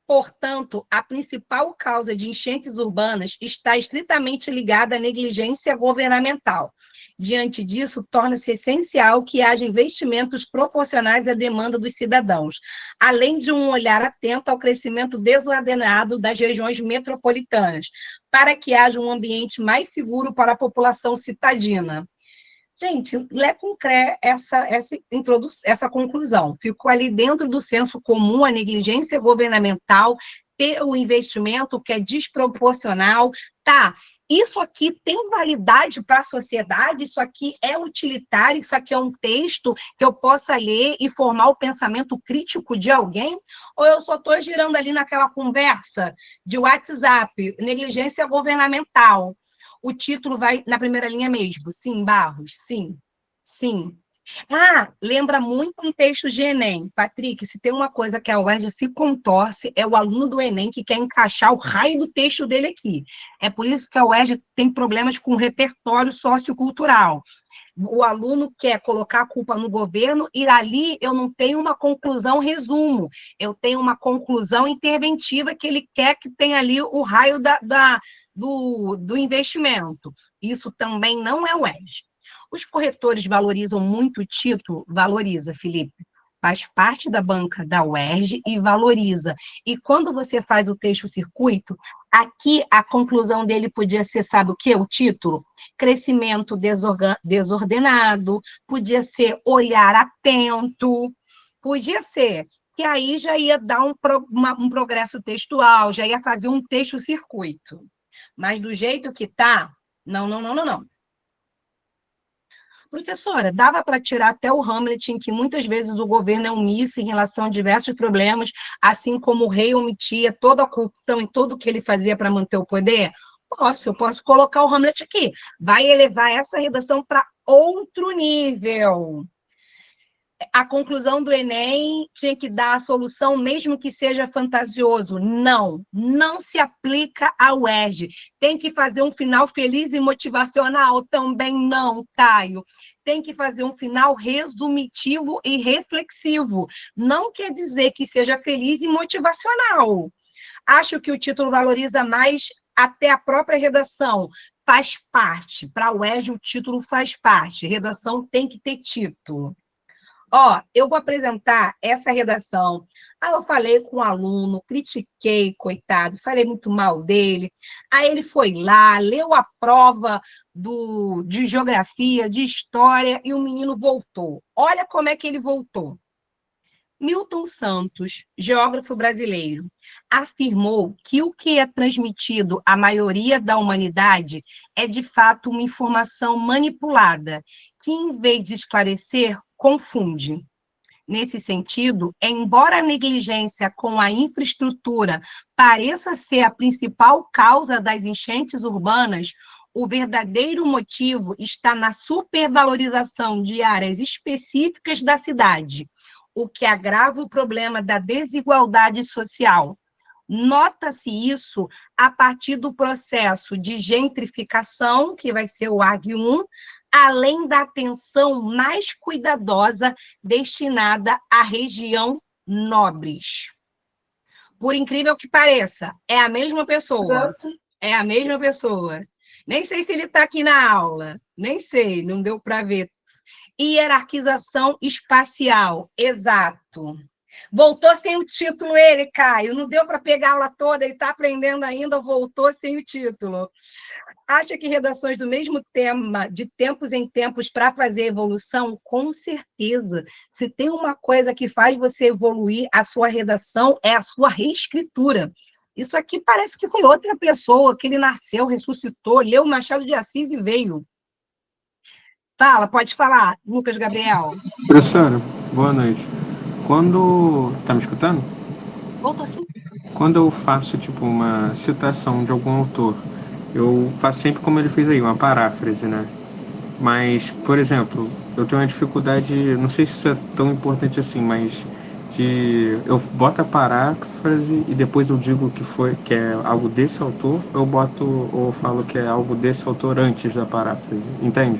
Speaker 1: Portanto, a principal causa de enchentes urbanas está estritamente ligada à negligência governamental. Diante disso, torna-se essencial que haja investimentos proporcionais à demanda dos cidadãos, além de um olhar atento ao crescimento desordenado das regiões metropolitanas, para que haja um ambiente mais seguro para a população citadina. Gente, lé com cré essa conclusão. Ficou ali dentro do senso comum a negligência governamental, ter o investimento que é desproporcional. Tá, isso aqui tem validade para a sociedade, isso aqui é utilitário, isso aqui é um texto que eu possa ler e formar o pensamento crítico de alguém? Ou eu só estou girando ali naquela conversa de WhatsApp, negligência governamental? O título vai na primeira linha mesmo. Sim, Barros, sim, sim. Ah, lembra muito um texto de Enem. Patrick, se tem uma coisa que a UERJ se contorce, é o aluno do Enem que quer encaixar o raio do texto dele aqui. É por isso que a UERJ tem problemas com o repertório sociocultural. O aluno quer colocar a culpa no governo e ali eu não tenho uma conclusão resumo, eu tenho uma conclusão interventiva que ele quer que tenha ali o raio do investimento. Isso também não é o UERJ. Os corretores valorizam muito o título? Valoriza, Felipe. Faz parte da banca da UERJ e valoriza. E quando você faz o texto-circuito, aqui a conclusão dele podia ser, sabe o quê? O título? Crescimento desordenado, podia ser olhar atento, podia ser que aí já ia dar um progresso textual, já ia fazer um texto-circuito. Mas do jeito que está, não. Professora, dava para tirar até o Hamlet, em que muitas vezes o governo é omisso em relação a diversos problemas, assim como o rei omitia toda a corrupção em tudo que ele fazia para manter o poder? Eu posso colocar o Hamlet aqui. Vai elevar essa redação para outro nível. A conclusão do Enem tinha que dar a solução, mesmo que seja fantasioso. Não se aplica ao UERJ. Tem que fazer um final feliz e motivacional? Também não, Caio. Tem que fazer um final resumitivo e reflexivo. Não quer dizer que seja feliz e motivacional. Acho que o título valoriza mais até a própria redação. Faz parte. Para a UERJ, o título faz parte. Redação tem que ter título. Eu vou apresentar essa redação. Eu falei com o aluno, critiquei, coitado, falei muito mal dele. Aí ele foi lá, leu a prova de geografia, de história, e o menino voltou. Olha como é que ele voltou. Milton Santos, geógrafo brasileiro, afirmou que o que é transmitido à maioria da humanidade é, de fato, uma informação manipulada, que, em vez de esclarecer, confunde. Nesse sentido, embora a negligência com a infraestrutura pareça ser a principal causa das enchentes urbanas, o verdadeiro motivo está na supervalorização de áreas específicas da cidade, o que agrava o problema da desigualdade social. Nota-se isso a partir do processo de gentrificação, que vai ser o AG 1, além da atenção mais cuidadosa destinada à região nobres. Por incrível que pareça, é a mesma pessoa. É a mesma pessoa. Nem sei se ele está aqui na aula. Nem sei, não deu para ver. Hierarquização espacial, exato. Voltou sem o título ele, Caio. Não deu para pegar a aula toda, ele está aprendendo ainda, voltou sem o título. Acha que redações do mesmo tema, de tempos em tempos, para fazer evolução? Com certeza. Se tem uma coisa que faz você evoluir a sua redação, é a sua reescritura. Isso aqui parece que foi outra pessoa, que ele nasceu, ressuscitou, leu Machado de Assis e veio. Fala, pode falar, Lucas Gabriel.
Speaker 8: Professora, boa noite. Quando... Tá me escutando?
Speaker 1: Voltou sim.
Speaker 8: Quando eu faço, tipo, uma citação de algum autor, eu faço sempre como ele fez aí, uma paráfrase, né? Mas, por exemplo, eu tenho uma dificuldade, não sei se isso é tão importante assim, mas eu boto a paráfrase e depois eu digo que é algo desse autor, ou falo que é algo desse autor antes da paráfrase, entende?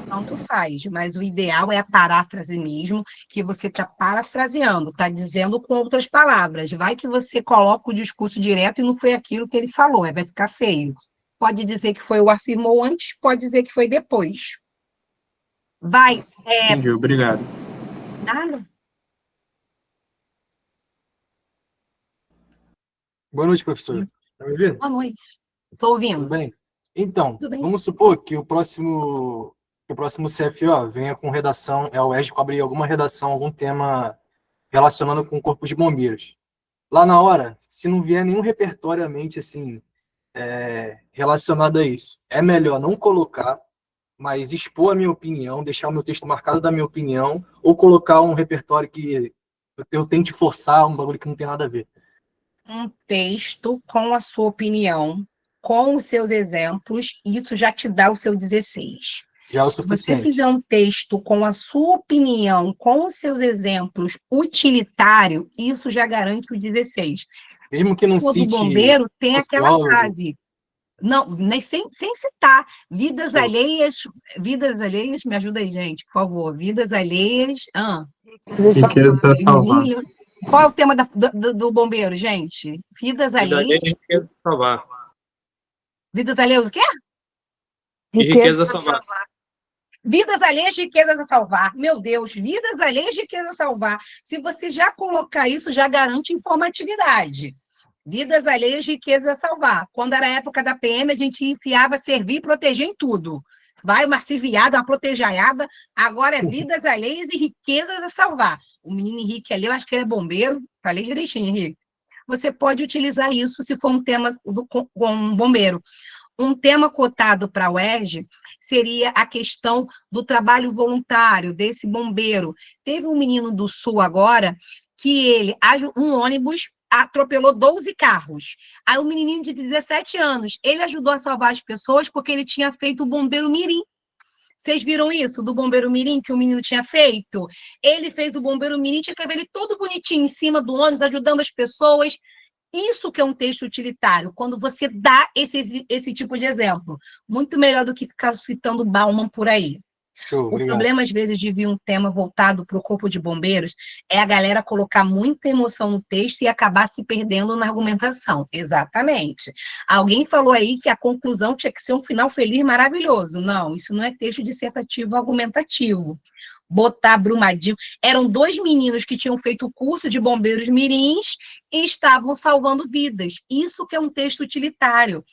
Speaker 1: Tanto faz, mas o ideal é a paráfrase mesmo, que você está parafraseando, está dizendo com outras palavras. Vai que você coloca o discurso direto e não foi aquilo que ele falou, vai ficar feio. Pode dizer que foi o afirmou antes, pode dizer que foi depois. Vai.
Speaker 8: Entendi, obrigado.
Speaker 1: Nada.
Speaker 9: Boa noite, professor. Tá me ouvindo?
Speaker 1: Boa noite. Estou ouvindo.
Speaker 9: Tudo bem? Então,
Speaker 1: Tudo bem.
Speaker 9: vamos supor que o próximo CFO venha com redação, a UERJ cobrir alguma redação, algum tema relacionado com o Corpo de Bombeiros. Lá na hora, se não vier nenhum repertório à mente, assim, relacionado a isso, é melhor não colocar, mas expor a minha opinião, deixar o meu texto marcado da minha opinião, ou colocar um repertório que eu tente forçar um bagulho que não tem nada a ver.
Speaker 1: Um texto com a sua opinião, com os seus exemplos, isso já te dá o seu 16.
Speaker 9: Já é o
Speaker 1: Se você
Speaker 9: suficiente.
Speaker 1: fizer um texto com a sua opinião, com os seus exemplos, utilitário, isso já garante o 16.
Speaker 9: Mesmo que não
Speaker 1: Todo
Speaker 9: cite
Speaker 1: bombeiro tem aquela
Speaker 9: sociólogo.
Speaker 1: frase. Não, nem sem citar. Vidas
Speaker 9: Show.
Speaker 1: alheias, me ajuda aí, gente, por favor. Vidas alheias.
Speaker 8: Riqueza para salvar.
Speaker 1: Qual é o tema do bombeiro, gente? Vidas alheias.
Speaker 7: Riqueza salvar.
Speaker 1: Vidas alheias o quê?
Speaker 7: Riqueza salvar.
Speaker 1: Vidas alheias, riquezas a salvar. Meu Deus, vidas alheias, riquezas a salvar. Se você já colocar isso, já garante informatividade. Vidas alheias, riquezas a salvar. Quando era a época da PM, a gente enfiava servir e proteger em tudo. Vai uma civiada, uma protejaiada, agora é vidas alheias e riquezas a salvar. O menino Henrique ali, eu acho que ele é bombeiro, falei direitinho, Henrique. Você pode utilizar isso se for um tema com um bombeiro. Um tema cotado para a UERJ seria a questão do trabalho voluntário desse bombeiro. Teve um menino do Sul agora que um ônibus atropelou 12 carros. Aí o menininho de 17 anos, ele ajudou a salvar as pessoas porque ele tinha feito o bombeiro mirim. Vocês viram isso, do bombeiro mirim que o menino tinha feito? Ele fez o bombeiro mirim, tinha que ver ele todo bonitinho em cima do ônibus, ajudando as pessoas. Isso que é um texto utilitário, quando você dá esse tipo de exemplo. Muito melhor do que ficar citando Bauman por aí.
Speaker 9: Show,
Speaker 1: O problema, às vezes, de vir um tema voltado para o Corpo de Bombeiros é a galera colocar muita emoção no texto e acabar se perdendo na argumentação. Exatamente. Alguém falou aí que a conclusão tinha que ser um final feliz, maravilhoso. Não, isso não é texto dissertativo argumentativo. Botar Brumadinho. Eram 2 meninos que tinham feito o curso de bombeiros mirins e estavam salvando vidas. Isso que é um texto utilitário.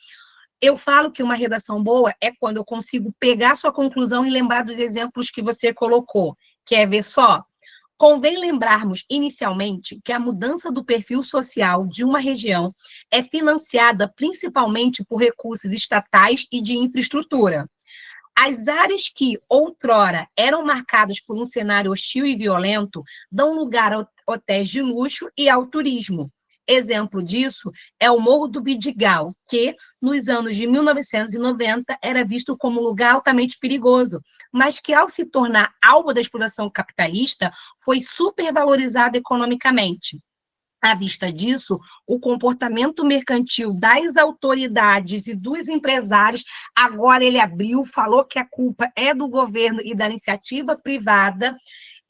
Speaker 1: Eu falo que uma redação boa é quando eu consigo pegar sua conclusão e lembrar dos exemplos que você colocou. Quer ver só? Convém lembrarmos, inicialmente, que a mudança do perfil social de uma região é financiada principalmente por recursos estatais e de infraestrutura. As áreas que, outrora, eram marcadas por um cenário hostil e violento dão lugar a hotéis de luxo e ao turismo. Exemplo disso é o Morro do Vidigal, que, nos anos de 1990, era visto como um lugar altamente perigoso, mas que, ao se tornar alvo da exploração capitalista, foi supervalorizado economicamente. À vista disso, o comportamento mercantil das autoridades e dos empresários, agora ele abriu, falou que a culpa é do governo e da iniciativa privada,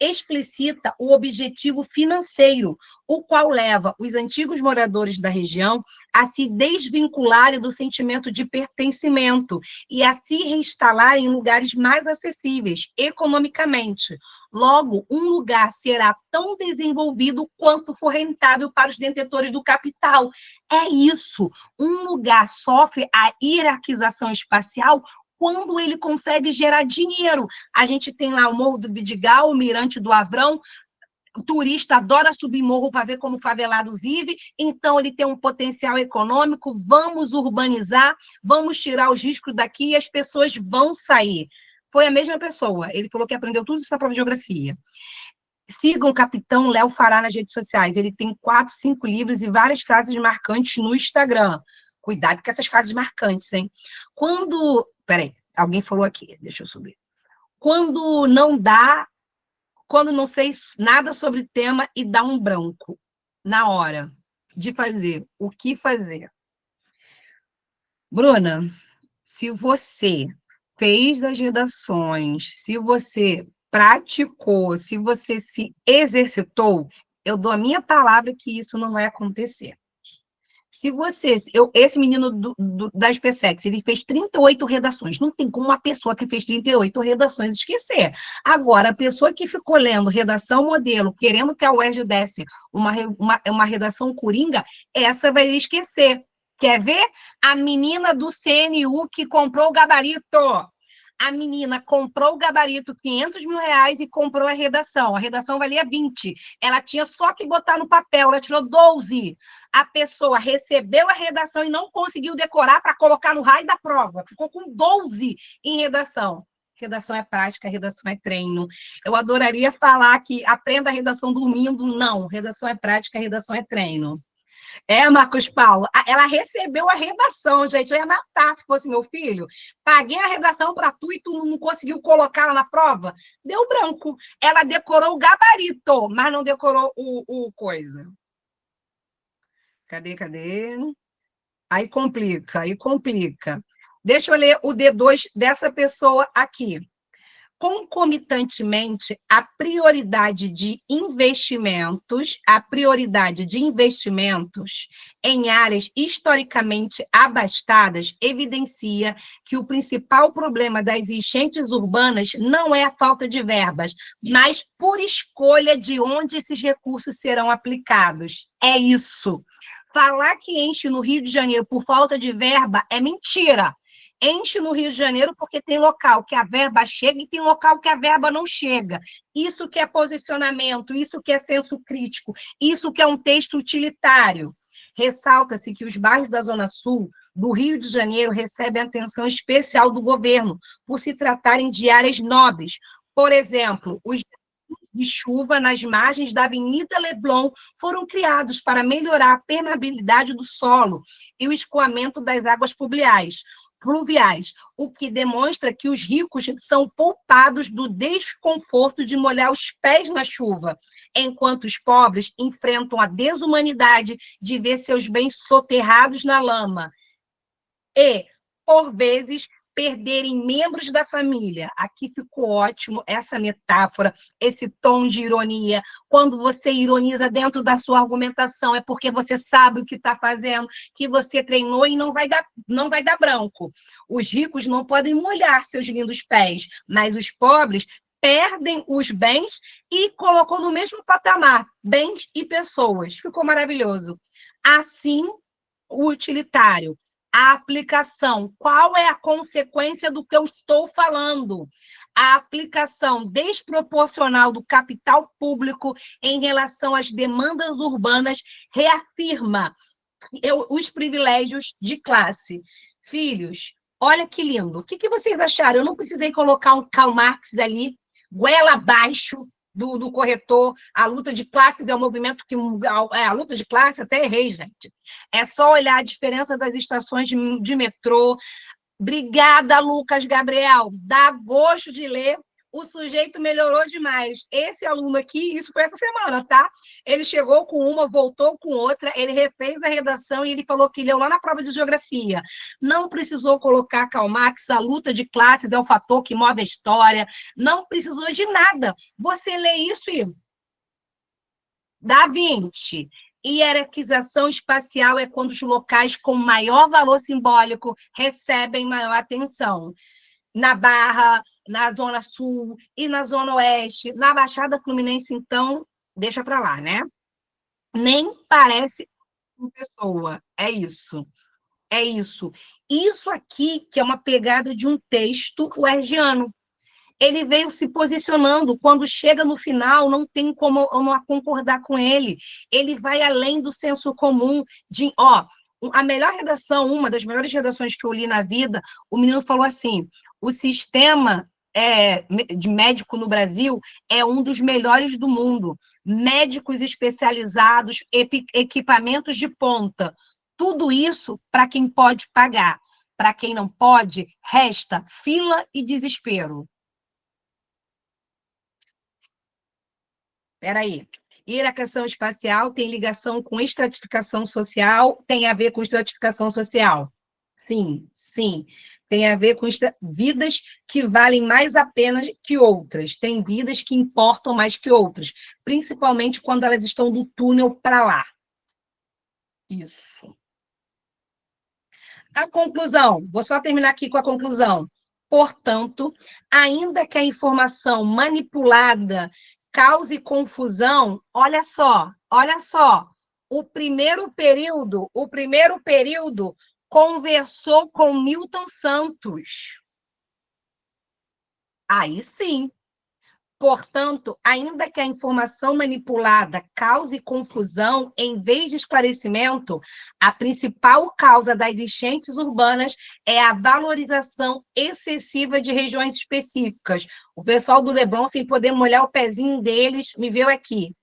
Speaker 1: explicita o objetivo financeiro, o qual leva os antigos moradores da região a se desvincularem do sentimento de pertencimento e a se reinstalarem em lugares mais acessíveis economicamente. Logo, um lugar será tão desenvolvido quanto for rentável para os detentores do capital. É isso. Um lugar sofre a hierarquização espacial quando ele consegue gerar dinheiro. A gente tem lá o Morro do Vidigal, o Mirante do Avrão. O turista adora subir morro para ver como o favelado vive, então ele tem um potencial econômico. Vamos urbanizar, vamos tirar os riscos daqui e as pessoas vão sair. Foi a mesma pessoa. Ele falou que aprendeu tudo isso na prova de geografia. Sigam o Capitão Léo Fará nas redes sociais. Ele tem 4, 5 livros e várias frases marcantes no Instagram. Cuidado com essas frases marcantes, hein? Peraí, alguém falou aqui, deixa eu subir. Quando não sei nada sobre o tema e dá um branco na hora de fazer, o que fazer? Bruna, se você fez as redações, se você praticou, se você se exercitou, eu dou a minha palavra que isso não vai acontecer. Se você, esse menino da SpaceX, ele fez 38 redações. Não tem como uma pessoa que fez 38 redações esquecer. Agora, a pessoa que ficou lendo redação modelo, querendo que a UERJ desse uma redação coringa, essa vai esquecer. Quer ver? A menina do CNU que comprou o gabarito. A menina comprou o gabarito, R$500 mil, e comprou a redação. A redação valia 20. Ela tinha só que botar no papel, ela tirou 12. A pessoa recebeu a redação e não conseguiu decorar para colocar no raio da prova. Ficou com 12 em redação. Redação é prática, redação é treino. Eu adoraria falar que aprenda a redação dormindo. Não, redação é prática, redação é treino. Marcos Paulo, ela recebeu a redação, gente, eu ia matar se fosse meu filho. Paguei a redação para tu e tu não conseguiu colocá-la na prova. Deu branco. Ela decorou o gabarito, mas não decorou o coisa. Cadê? Aí complica. Deixa eu ler o D2 dessa pessoa aqui. Concomitantemente, a prioridade de investimentos em áreas historicamente abastadas evidencia que o principal problema das enchentes urbanas não é a falta de verbas, mas por escolha de onde esses recursos serão aplicados. É isso. Falar que enche no Rio de Janeiro por falta de verba é mentira. Enche no Rio de Janeiro porque tem local que a verba chega e tem local que a verba não chega. Isso que é posicionamento, isso que é senso crítico, isso que é um texto utilitário. Ressalta-se que os bairros da Zona Sul do Rio de Janeiro recebem atenção especial do governo, por se tratarem de áreas nobres. Por exemplo, os de chuva nas margens da Avenida Leblon foram criados para melhorar a permeabilidade do solo e o escoamento das águas pluviais, o que demonstra que os ricos são poupados do desconforto de molhar os pés na chuva, enquanto os pobres enfrentam a desumanidade de ver seus bens soterrados na lama e, por vezes, perderem membros da família. Aqui ficou ótimo essa metáfora, esse tom de ironia. Quando você ironiza dentro da sua argumentação, é porque você sabe o que está fazendo, que você treinou e não vai dar branco. Os ricos não podem molhar seus lindos pés, mas os pobres perdem os bens e colocou no mesmo patamar, bens e pessoas. Ficou maravilhoso. Assim, o utilitário. A aplicação, qual é a consequência do que eu estou falando? A aplicação desproporcional do capital público em relação às demandas urbanas reafirma os privilégios de classe. Filhos, olha que lindo. O que vocês acharam? Eu não precisei colocar um Karl Marx ali, goela abaixo do corretor. A luta de classes é um movimento que... a luta de classe, até errei, gente. É só olhar a diferença das estações de metrô. Obrigada, Lucas Gabriel. Dá gosto de ler O sujeito melhorou demais. Esse aluno aqui, isso foi essa semana, tá? Ele chegou com uma, voltou com outra, ele refez a redação e ele falou que leu lá na prova de geografia. Não precisou colocar Karl Marx, a luta de classes é o fator que move a história. Não precisou de nada. Você lê isso e dá 20. Hierarquização espacial é quando os locais com maior valor simbólico recebem maior atenção. Na Barra, na Zona Sul e na Zona Oeste, na Baixada Fluminense, então, deixa para lá, né? Nem parece uma pessoa. É isso. É isso. Isso aqui, que é uma pegada de um texto uergiano. Ele veio se posicionando, quando chega no final, não tem como eu não concordar com ele. Ele vai além do senso comum de, a melhor redação, uma das melhores redações que eu li na vida, o menino falou assim, o sistema de médico no Brasil é um dos melhores do mundo. Médicos especializados, equipamentos de ponta, tudo isso para quem pode pagar. Para quem não pode, resta fila e desespero. Espera aí. Hierarquização espacial tem ligação com estratificação social? Tem a ver com estratificação social? Sim, sim. Tem a ver com vidas que valem mais a pena que outras. Tem vidas que importam mais que outras, principalmente quando elas estão do túnel para lá. Isso. A conclusão. Vou só terminar aqui com a conclusão. Portanto, ainda que a informação manipulada cause confusão, olha só, o primeiro período conversou com Milton Santos. Aí sim. Portanto, ainda que a informação manipulada cause confusão, em vez de esclarecimento, a principal causa das enchentes urbanas é a valorização excessiva de regiões específicas. O pessoal do Leblon, sem poder molhar o pezinho deles, me viu aqui.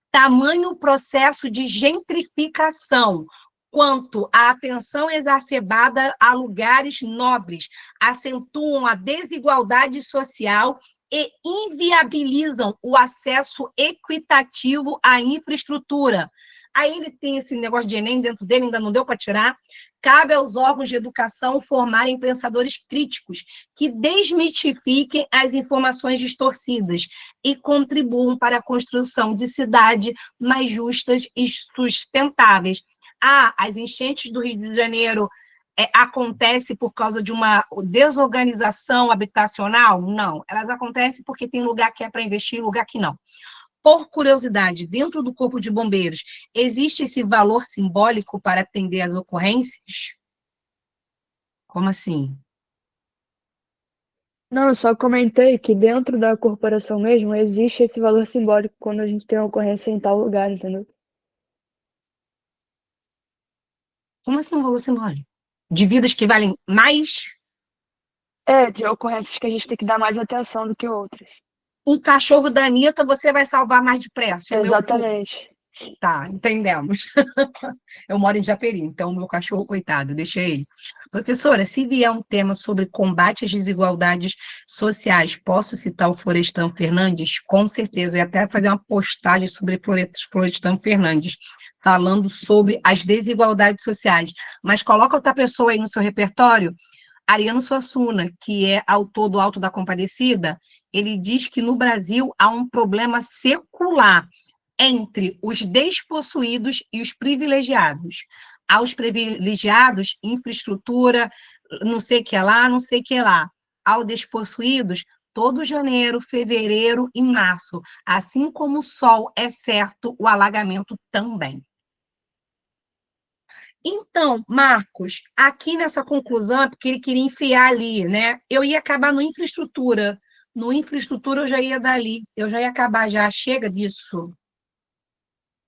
Speaker 1: Tamanho processo de gentrificação, quanto a atenção exacerbada a lugares nobres, acentuam a desigualdade social e inviabilizam o acesso equitativo à infraestrutura. Aí ele tem esse negócio de Enem dentro dele, ainda não deu para tirar. Cabe aos órgãos de educação formarem pensadores críticos que desmitifiquem as informações distorcidas e contribuam para a construção de cidades mais justas e sustentáveis. As enchentes do Rio de Janeiro acontece por causa de uma desorganização habitacional? Não, elas acontecem porque tem lugar que é para investir e lugar que não. Por curiosidade, dentro do Corpo de Bombeiros, existe esse valor simbólico para atender às ocorrências? Como assim?
Speaker 10: Não, eu só comentei que dentro da corporação mesmo existe esse valor simbólico quando a gente tem uma ocorrência em tal lugar, entendeu?
Speaker 1: Como assim um valor simbólico? De vidas que valem mais?
Speaker 10: De ocorrências que a gente tem que dar mais atenção do que outras.
Speaker 1: O cachorro da Anitta você vai salvar mais depressa.
Speaker 10: Exatamente.
Speaker 1: Tá, entendemos. Eu moro em Japeri, então meu cachorro, coitado, deixa ele. Professora, se vier um tema sobre combate às desigualdades sociais, posso citar o Florestan Fernandes? Com certeza, eu ia até fazer uma postagem sobre Florestan Fernandes, falando sobre as desigualdades sociais. Mas coloca outra pessoa aí no seu repertório. Ariano Suassuna, que é autor do Alto da Compadecida, ele diz que no Brasil há um problema secular entre os despossuídos e os privilegiados. Aos privilegiados, infraestrutura, não sei o que lá, não sei o que lá. Aos despossuídos, todo janeiro, fevereiro e março. Assim como o sol é certo, o alagamento também. Então, Marcos, aqui nessa conclusão, é porque ele queria enfiar ali, né? Eu ia acabar no infraestrutura. No infraestrutura eu já ia dar ali. Eu já ia acabar já. Chega disso.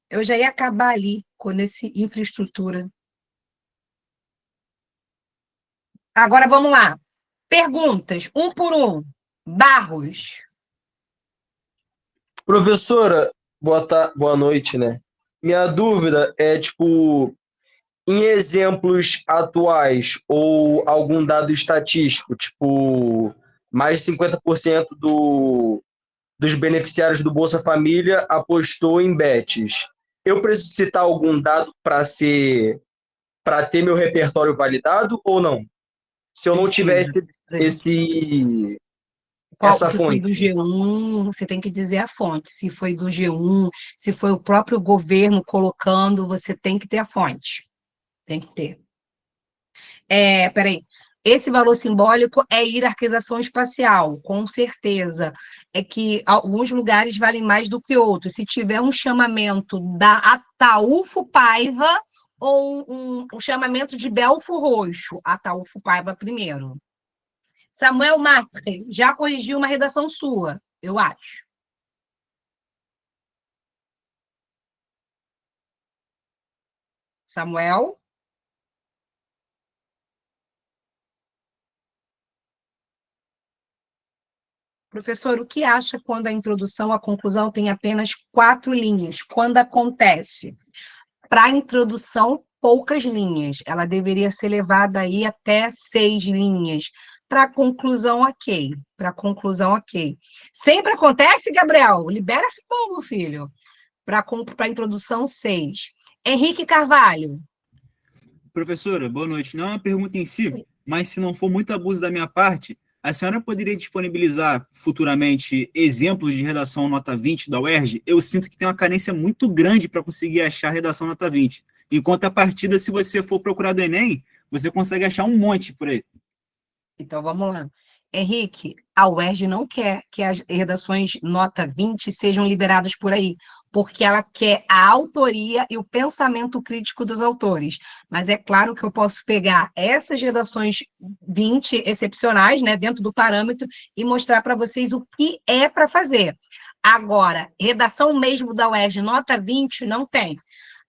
Speaker 1: Eu já ia acabar ali com esse infraestrutura. Agora vamos lá. Perguntas, um por um. Barros.
Speaker 11: Professora, boa noite, né? Minha dúvida é, em exemplos atuais ou algum dado estatístico, mais de 50% dos beneficiários do Bolsa Família apostou em bets. Eu preciso citar algum dado para ter meu repertório validado ou não? Se eu não tiver essa
Speaker 1: Se foi
Speaker 11: fonte.
Speaker 1: do G1, você tem que dizer a fonte. Se foi do G1, se foi o próprio governo colocando, você tem que ter a fonte. Tem que ter. Peraí. Esse valor simbólico é hierarquização espacial, com certeza. É que alguns lugares valem mais do que outros. Se tiver um chamamento da Ataúfo Paiva ou um chamamento de Belfo Roxo, Ataúfo Paiva primeiro. Samuel Matre, já corrigiu uma redação sua, eu acho. Samuel? Professor, o que acha quando a introdução, a conclusão tem apenas 4 linhas? Quando acontece? Para a introdução, poucas linhas. Ela deveria ser levada aí até 6 linhas. Para a conclusão, ok. Para a conclusão, ok. Sempre acontece, Gabriel? Libera esse povo, filho. Para a introdução, 6. Henrique Carvalho.
Speaker 6: Professora, boa noite. Não é uma pergunta em si, mas se não for muito abuso da minha parte, a senhora poderia disponibilizar futuramente exemplos de redação nota 20 da UERJ? Eu sinto que tem uma carência muito grande para conseguir achar redação nota 20. Enquanto a partida, se você for procurar do Enem, você consegue achar um monte por aí.
Speaker 1: Então, vamos lá. Henrique, a UERJ não quer que as redações nota 20 sejam liberadas por aí, porque ela quer a autoria e o pensamento crítico dos autores. Mas é claro que eu posso pegar essas redações 20 excepcionais, né, dentro do parâmetro, e mostrar para vocês o que é para fazer. Agora, redação mesmo da UERJ, nota 20, não tem.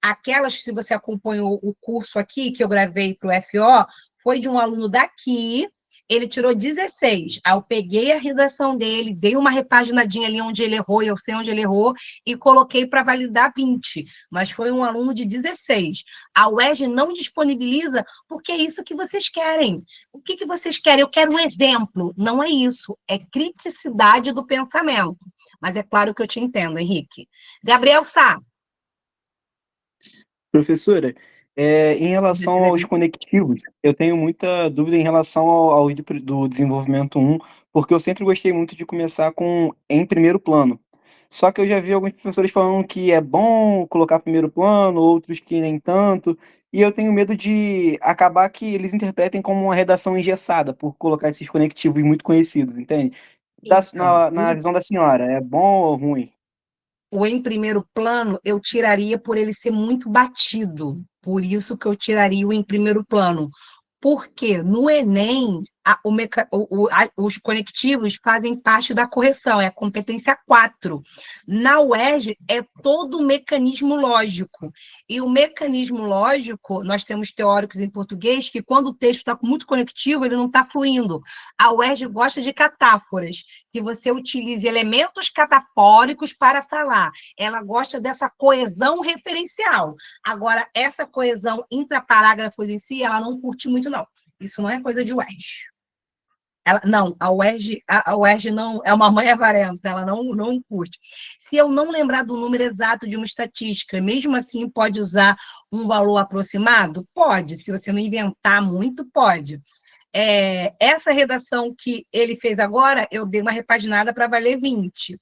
Speaker 1: Aquelas, se você acompanhou o curso aqui, que eu gravei para o FO, foi de um aluno daqui. Ele tirou 16. Aí eu peguei a redação dele, dei uma repaginadinha ali onde ele errou, eu sei onde ele errou, e coloquei para validar 20. Mas foi um aluno de 16. A UERJ não disponibiliza porque é isso que vocês querem. O que vocês querem? Eu quero um exemplo. Não é isso. É criticidade do pensamento. Mas é claro que eu te entendo, Henrique. Gabriel Sá.
Speaker 5: Professora, em relação aos conectivos, eu tenho muita dúvida em relação ao do desenvolvimento 1, porque eu sempre gostei muito de começar em primeiro plano. Só que eu já vi alguns professores falando que é bom colocar primeiro plano, outros que nem tanto, e eu tenho medo de acabar que eles interpretem como uma redação engessada, por colocar esses conectivos muito conhecidos, entende? Na visão da senhora, é bom ou ruim?
Speaker 1: O em primeiro plano, eu tiraria por ele ser muito batido. Por isso que eu tiraria o em primeiro plano. Porque no Enem, os conectivos fazem parte da correção, é a competência 4. Na UERJ, é todo o mecanismo lógico. E o mecanismo lógico, nós temos teóricos em português que, quando o texto está muito conectivo, ele não está fluindo. A UERJ gosta de catáforas, que você utilize elementos catafóricos para falar. Ela gosta dessa coesão referencial. Agora, essa coesão intraparágrafos em si, ela não curte muito, não. Isso não é coisa de UERJ. A UERJ não é uma mãe avarenta, ela não curte. Se eu não lembrar do número exato de uma estatística, mesmo assim pode usar um valor aproximado? Pode. Se você não inventar muito, pode. Essa redação que ele fez agora, eu dei uma repaginada para valer 20.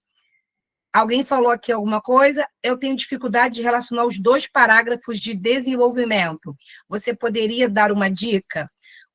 Speaker 1: Alguém falou aqui alguma coisa? Eu tenho dificuldade de relacionar os 2 parágrafos de desenvolvimento. Você poderia dar uma dica?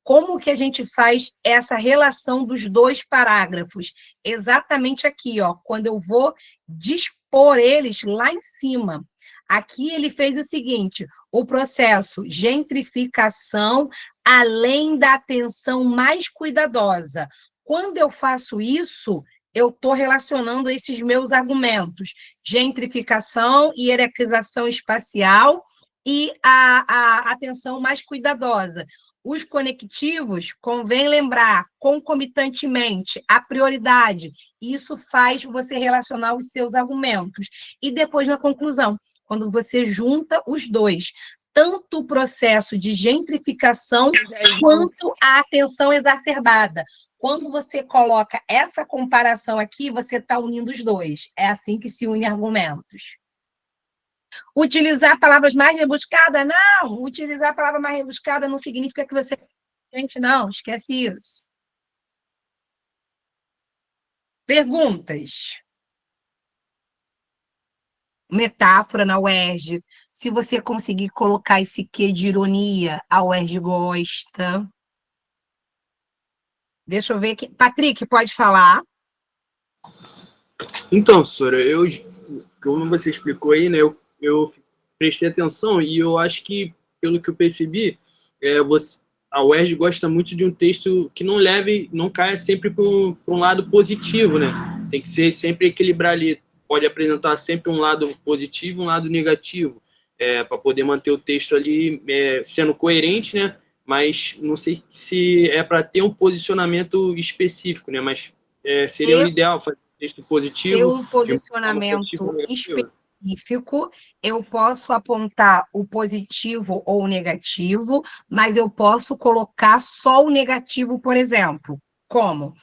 Speaker 1: Como que a gente faz essa relação dos 2 parágrafos? Exatamente aqui, ó, quando eu vou dispor eles lá em cima. Aqui ele fez o seguinte: o processo gentrificação além da atenção mais cuidadosa. Quando eu faço isso, eu estou relacionando esses meus argumentos: gentrificação, hierarquização espacial e a atenção mais cuidadosa. Os conectivos, convém lembrar, concomitantemente, a prioridade. Isso faz você relacionar os seus argumentos. E depois, na conclusão, quando você junta os 2. tanto o processo de gentrificação quanto a atenção exacerbada. Quando você coloca essa comparação aqui, você está unindo os dois. É assim que se unem argumentos. Utilizar palavras mais rebuscadas? Não! Utilizar a palavra mais rebuscada não significa que você... Gente, não, esquece isso. Perguntas? Metáfora na UERJ. Se você conseguir colocar esse quê de ironia, a UERJ gosta. Deixa eu ver aqui. Patrick, pode falar?
Speaker 7: Então, Sora, como você explicou aí, né, eu prestei atenção e eu acho que, pelo que eu percebi, a UERJ gosta muito de um texto que não caia sempre para um lado positivo, né? Tem que ser sempre equilibrar ali. Pode apresentar sempre um lado positivo e um lado negativo, para poder manter o texto ali sendo coerente, né? Mas não sei se é para ter um posicionamento específico, né? Mas seria o ideal fazer um texto positivo.
Speaker 1: Ter um posicionamento específico, eu posso apontar o positivo ou o negativo, mas eu posso colocar só o negativo, por exemplo. Como?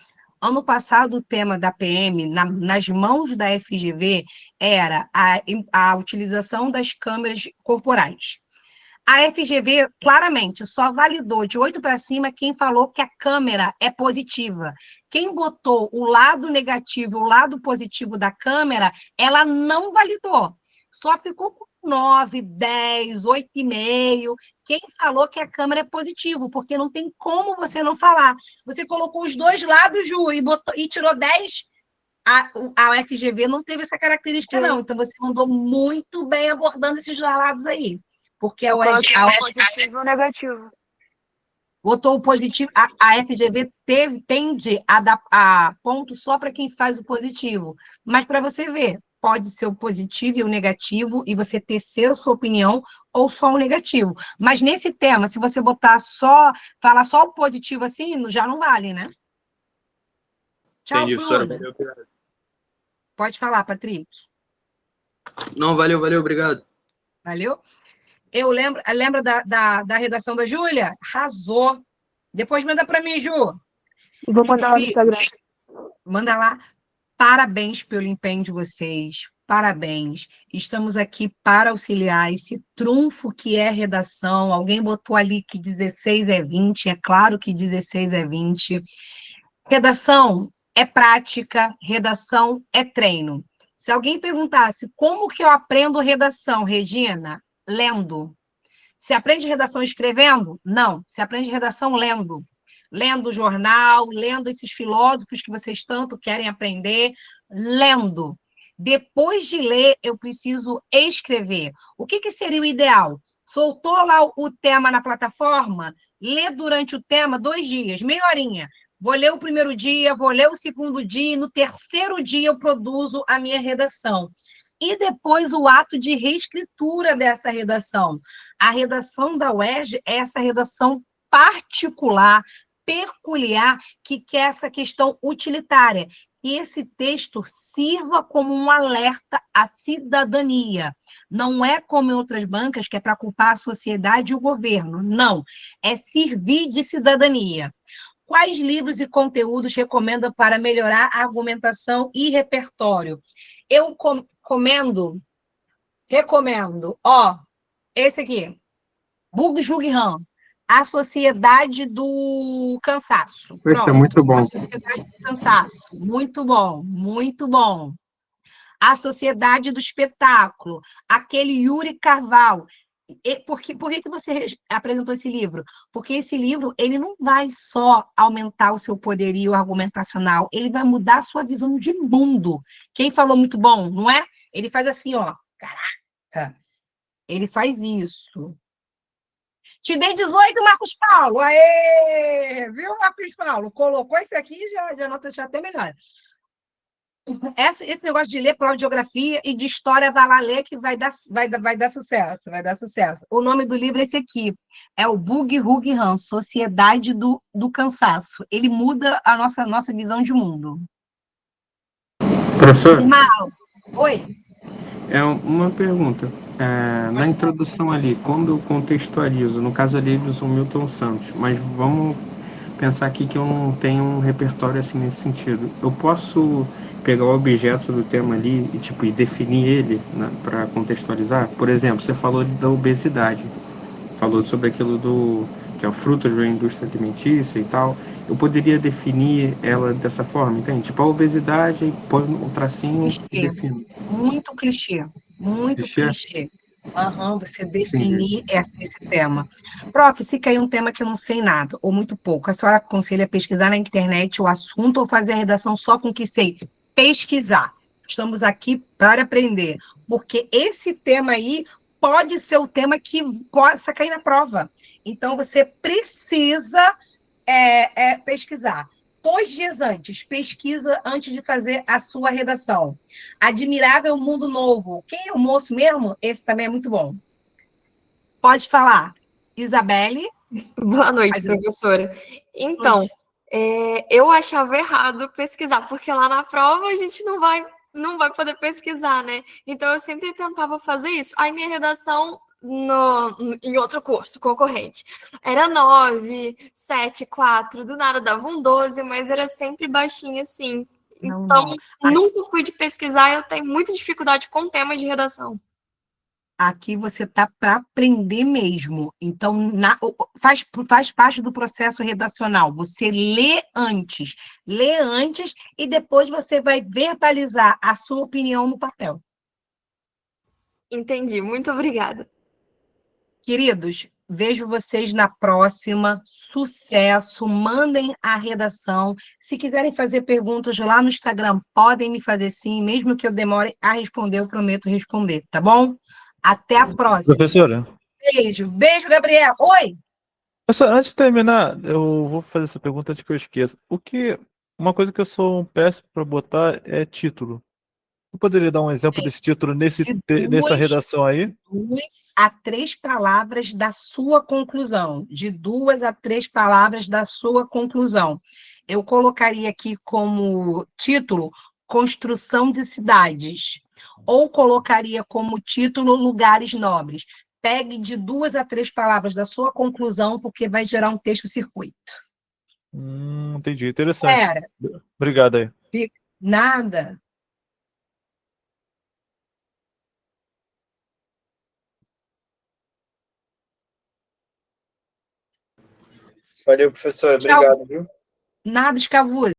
Speaker 1: Ano passado, o tema da PM, nas mãos da FGV, era a utilização das câmeras corporais. A FGV, claramente, só validou de 8 para cima quem falou que a câmera é positiva. Quem botou o lado negativo, o lado positivo da câmera, ela não validou. Só ficou com 9, 10, 8,5. Quem falou que a câmera é positivo, porque não tem como você não falar. Você colocou os dois lados, Ju, e tirou 10. A FGV não teve essa característica, não. Então, você mandou muito bem abordando esses dois lados aí. Porque a
Speaker 10: positivo ou negativo.
Speaker 1: Botou o positivo. A FGV tende a dar ponto só para quem faz o positivo. Mas para você ver, pode ser o positivo e o negativo, e você tecer a sua opinião, ou só o negativo. Mas nesse tema, se você falar só o positivo assim, já não vale, né? Tchau,
Speaker 7: Entendi,
Speaker 1: Bruna. Pode falar, Patrick.
Speaker 7: Não, valeu, obrigado.
Speaker 1: Valeu? Lembra da redação da Júlia? Arrasou. Depois manda para mim, Ju.
Speaker 10: Vou mandar lá no Instagram.
Speaker 1: Manda lá. Parabéns pelo empenho de vocês. Parabéns. Estamos aqui para auxiliar esse trunfo que é redação. Alguém botou ali que 16 é 20. É claro que 16 é 20. Redação é prática. Redação é treino. Se alguém perguntasse como que eu aprendo redação, Regina? Lendo. Se aprende redação escrevendo? Não. Se aprende redação lendo. Lendo jornal, lendo esses filósofos que vocês tanto querem aprender, lendo. Depois de ler, eu preciso escrever. O que seria o ideal? Soltou lá o tema na plataforma, lê durante o tema 2 dias, meia horinha. Vou ler o primeiro dia, vou ler o segundo dia, e no terceiro dia eu produzo a minha redação. E depois o ato de reescritura dessa redação. A redação da UERJ é essa redação particular, peculiar, que quer essa questão utilitária. E esse texto sirva como um alerta à cidadania. Não é como em outras bancas, que é para culpar a sociedade e o governo. Não. É servir de cidadania. Quais livros e conteúdos recomenda para melhorar a argumentação e repertório? Eu recomendo, esse aqui, Byung-Chul Han, A Sociedade do Cansaço.
Speaker 8: Pronto. É muito bom.
Speaker 1: A Sociedade do Cansaço, muito bom, muito bom. A Sociedade do Espetáculo, aquele Yuri Carvalho. Por que você apresentou esse livro? Porque esse livro, ele não vai só aumentar o seu poderio argumentacional, ele vai mudar a sua visão de mundo. Quem falou muito bom, não é? Ele faz assim, caraca, ele faz isso. Te dei 18, Marcos Paulo, aê! Viu, Marcos Paulo? Colocou esse aqui, já nota já até melhor. Esse negócio de ler prova de geografia e de história, vai lá ler que vai dar sucesso, vai dar sucesso. O nome do livro é esse aqui, é o Byung-Chul Han, Sociedade do Cansaço. Ele muda a nossa visão de mundo.
Speaker 8: Professor?
Speaker 1: Oi?
Speaker 8: É uma pergunta. Na introdução ali, quando eu contextualizo, no caso ali eles usam Milton Santos, mas vamos pensar aqui que eu não tenho um repertório assim nesse sentido. Eu posso pegar o objeto do tema ali e tipo e definir ele, né, para contextualizar? Por exemplo, você falou da obesidade, falou sobre aquilo do que é o fruto da indústria alimentícia e tal. Eu poderia definir ela dessa forma, entende? Tipo a obesidade, e põe um tracinho e
Speaker 1: Clichê,
Speaker 8: defino.
Speaker 1: muito clichê, muito
Speaker 8: Clichê?
Speaker 1: clichê. Aham, você
Speaker 8: Entendi.
Speaker 1: definir esse tema. Prof, se cair um tema que eu não sei nada, ou muito pouco, a senhora aconselha pesquisar na internet o assunto ou fazer a redação só com o que sei? Pesquisar. Estamos aqui para aprender, porque esse tema aí pode ser o tema que possa cair na prova. Então, você precisa pesquisar. 2 dias antes, pesquisa antes de fazer a sua redação. Admirável Mundo Novo. Quem é o moço mesmo? Esse também é muito bom. Pode falar. Isabelle?
Speaker 12: Boa noite, professora. Então, eu achava errado pesquisar, porque lá na prova a gente não vai poder pesquisar, né? Então, eu sempre tentava fazer isso. Aí, minha redação em outro curso concorrente era 9, 7, 4, do nada dava um 12, mas era sempre baixinho assim. Então, nunca fui de pesquisar, eu tenho muita dificuldade com temas de redação.
Speaker 1: Aqui você está para aprender mesmo. Então, faz parte do processo redacional. Você lê antes e depois você vai verbalizar a sua opinião no papel.
Speaker 12: Entendi, muito obrigada.
Speaker 1: Queridos, vejo vocês na próxima. Sucesso, mandem a redação. Se quiserem fazer perguntas lá no Instagram, podem me fazer sim, mesmo que eu demore a responder, eu prometo responder, tá bom? Até a próxima.
Speaker 2: Professora?
Speaker 1: Beijo, Gabriel. Oi!
Speaker 2: Professora, antes de terminar, eu vou fazer essa pergunta antes que eu esqueça. Uma coisa que eu sou um péssimo para botar é título. Você poderia dar um exemplo desse título nessa redação aí?
Speaker 1: 2 a 3 palavras da sua conclusão. De 2 a 3 palavras da sua conclusão. Eu colocaria aqui como título Construção de Cidades. Ou colocaria como título Lugares Nobres. Pegue de 2 a 3 palavras da sua conclusão, porque vai gerar um texto-circuito.
Speaker 2: Entendi. Interessante. Obrigado aí.
Speaker 1: Nada.
Speaker 3: Valeu, professor. Obrigado, viu?
Speaker 1: Nada, Escavuzzi.